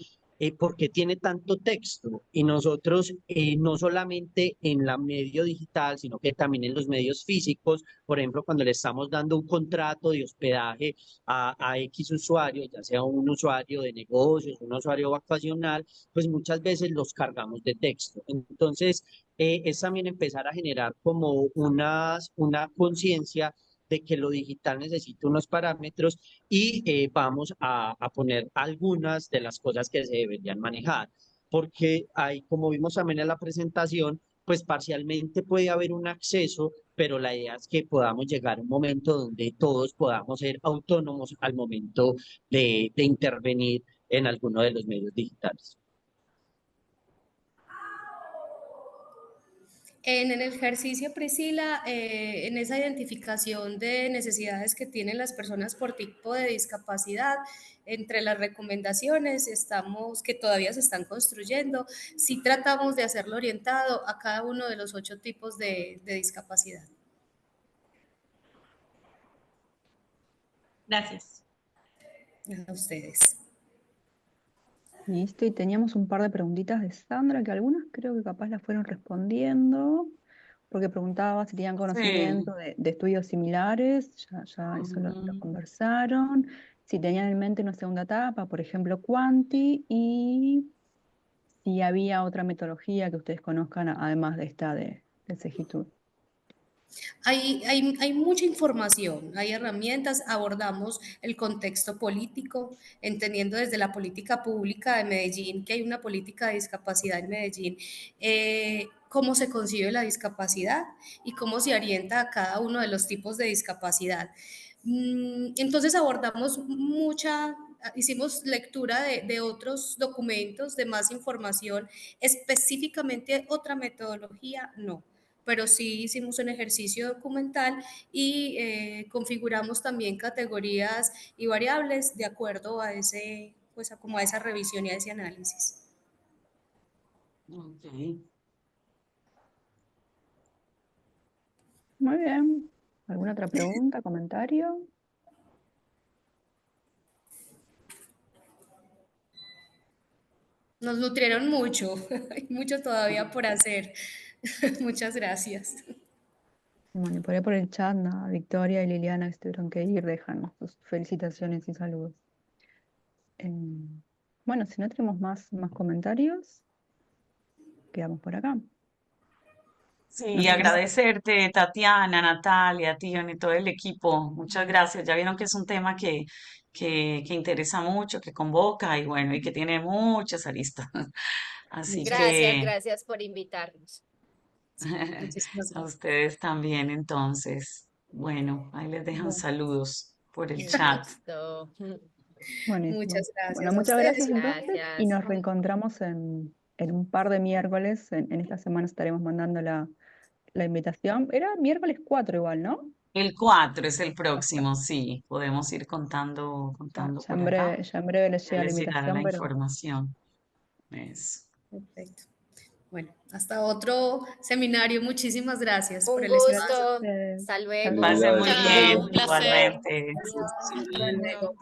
¿por qué tiene tanto texto? Y nosotros no solamente en la medio digital, sino que también en los medios físicos, por ejemplo, cuando le estamos dando un contrato de hospedaje a X usuarios, ya sea un usuario de negocios, un usuario vacacional, pues muchas veces los cargamos de texto. Entonces, es también empezar a generar como una conciencia de que lo digital necesita unos parámetros y vamos a poner algunas de las cosas que se deberían manejar, porque hay, como vimos también en la presentación, pues parcialmente puede haber un acceso pero la idea es que podamos llegar a un momento donde todos podamos ser autónomos al momento de intervenir en alguno de los medios digitales. En el ejercicio, Priscila, en esa identificación de necesidades que tienen las personas por tipo de discapacidad, entre las recomendaciones estamos, que todavía se están construyendo, sí tratamos de hacerlo orientado a cada uno de los 8 tipos de discapacidad. Gracias. A ustedes. Listo, y teníamos un par de preguntitas de Sandra, que algunas creo que capaz las fueron respondiendo, porque preguntaba si tenían conocimiento de estudios similares, ya eso lo Ujú. conversaron, si tenían en mente una segunda etapa, por ejemplo, Quanti, y si había otra metodología que ustedes conozcan además de esta de Segitur. Hay mucha información, hay herramientas, abordamos el contexto político, entendiendo desde la política pública de Medellín, que hay una política de discapacidad en Medellín, cómo se concibe la discapacidad y cómo se orienta a cada uno de los tipos de discapacidad. Entonces abordamos hicimos lectura de otros documentos, de más información, específicamente otra metodología, no, pero sí hicimos un ejercicio documental y configuramos también categorías y variables de acuerdo a ese, pues como a esa revisión y a ese análisis. Ok. Muy bien. ¿Alguna otra pregunta, comentario? Nos nutrieron mucho, hay mucho todavía por hacer. Muchas gracias. Bueno, y por ahí por el chat, nada, Victoria y Liliana que se tuvieron que ir, dejan sus felicitaciones y saludos. Bueno, si no tenemos más comentarios, quedamos por acá. Sí, agradecerte, Tatiana, Natalia, Tion y todo el equipo. Muchas gracias. Ya vieron que es un tema que interesa mucho, que convoca y bueno, y que tiene muchas aristas. Así que Gracias por invitarnos. Muchísimas a gracias. ustedes también, entonces. Bueno, ahí les dejan Bueno. saludos por el chat. Listo. Buenísimo. Muchas gracias. Bueno, a muchas ustedes. gracias entonces y Gracias. nos reencontramos en un par de miércoles. En esta semana estaremos mandando la invitación. Era miércoles 4 igual, ¿no? El 4 es el próximo, sí. Podemos ir contando Ya por acá. en breve les Ya llega la les llegará invitación, la pero información. Eso. Perfecto. Bueno, hasta otro seminario. Muchísimas gracias por Un el espacio. gusto. eh, Hasta Que luego. pasen muy Chao, bien, un placer. igualmente. Hasta luego.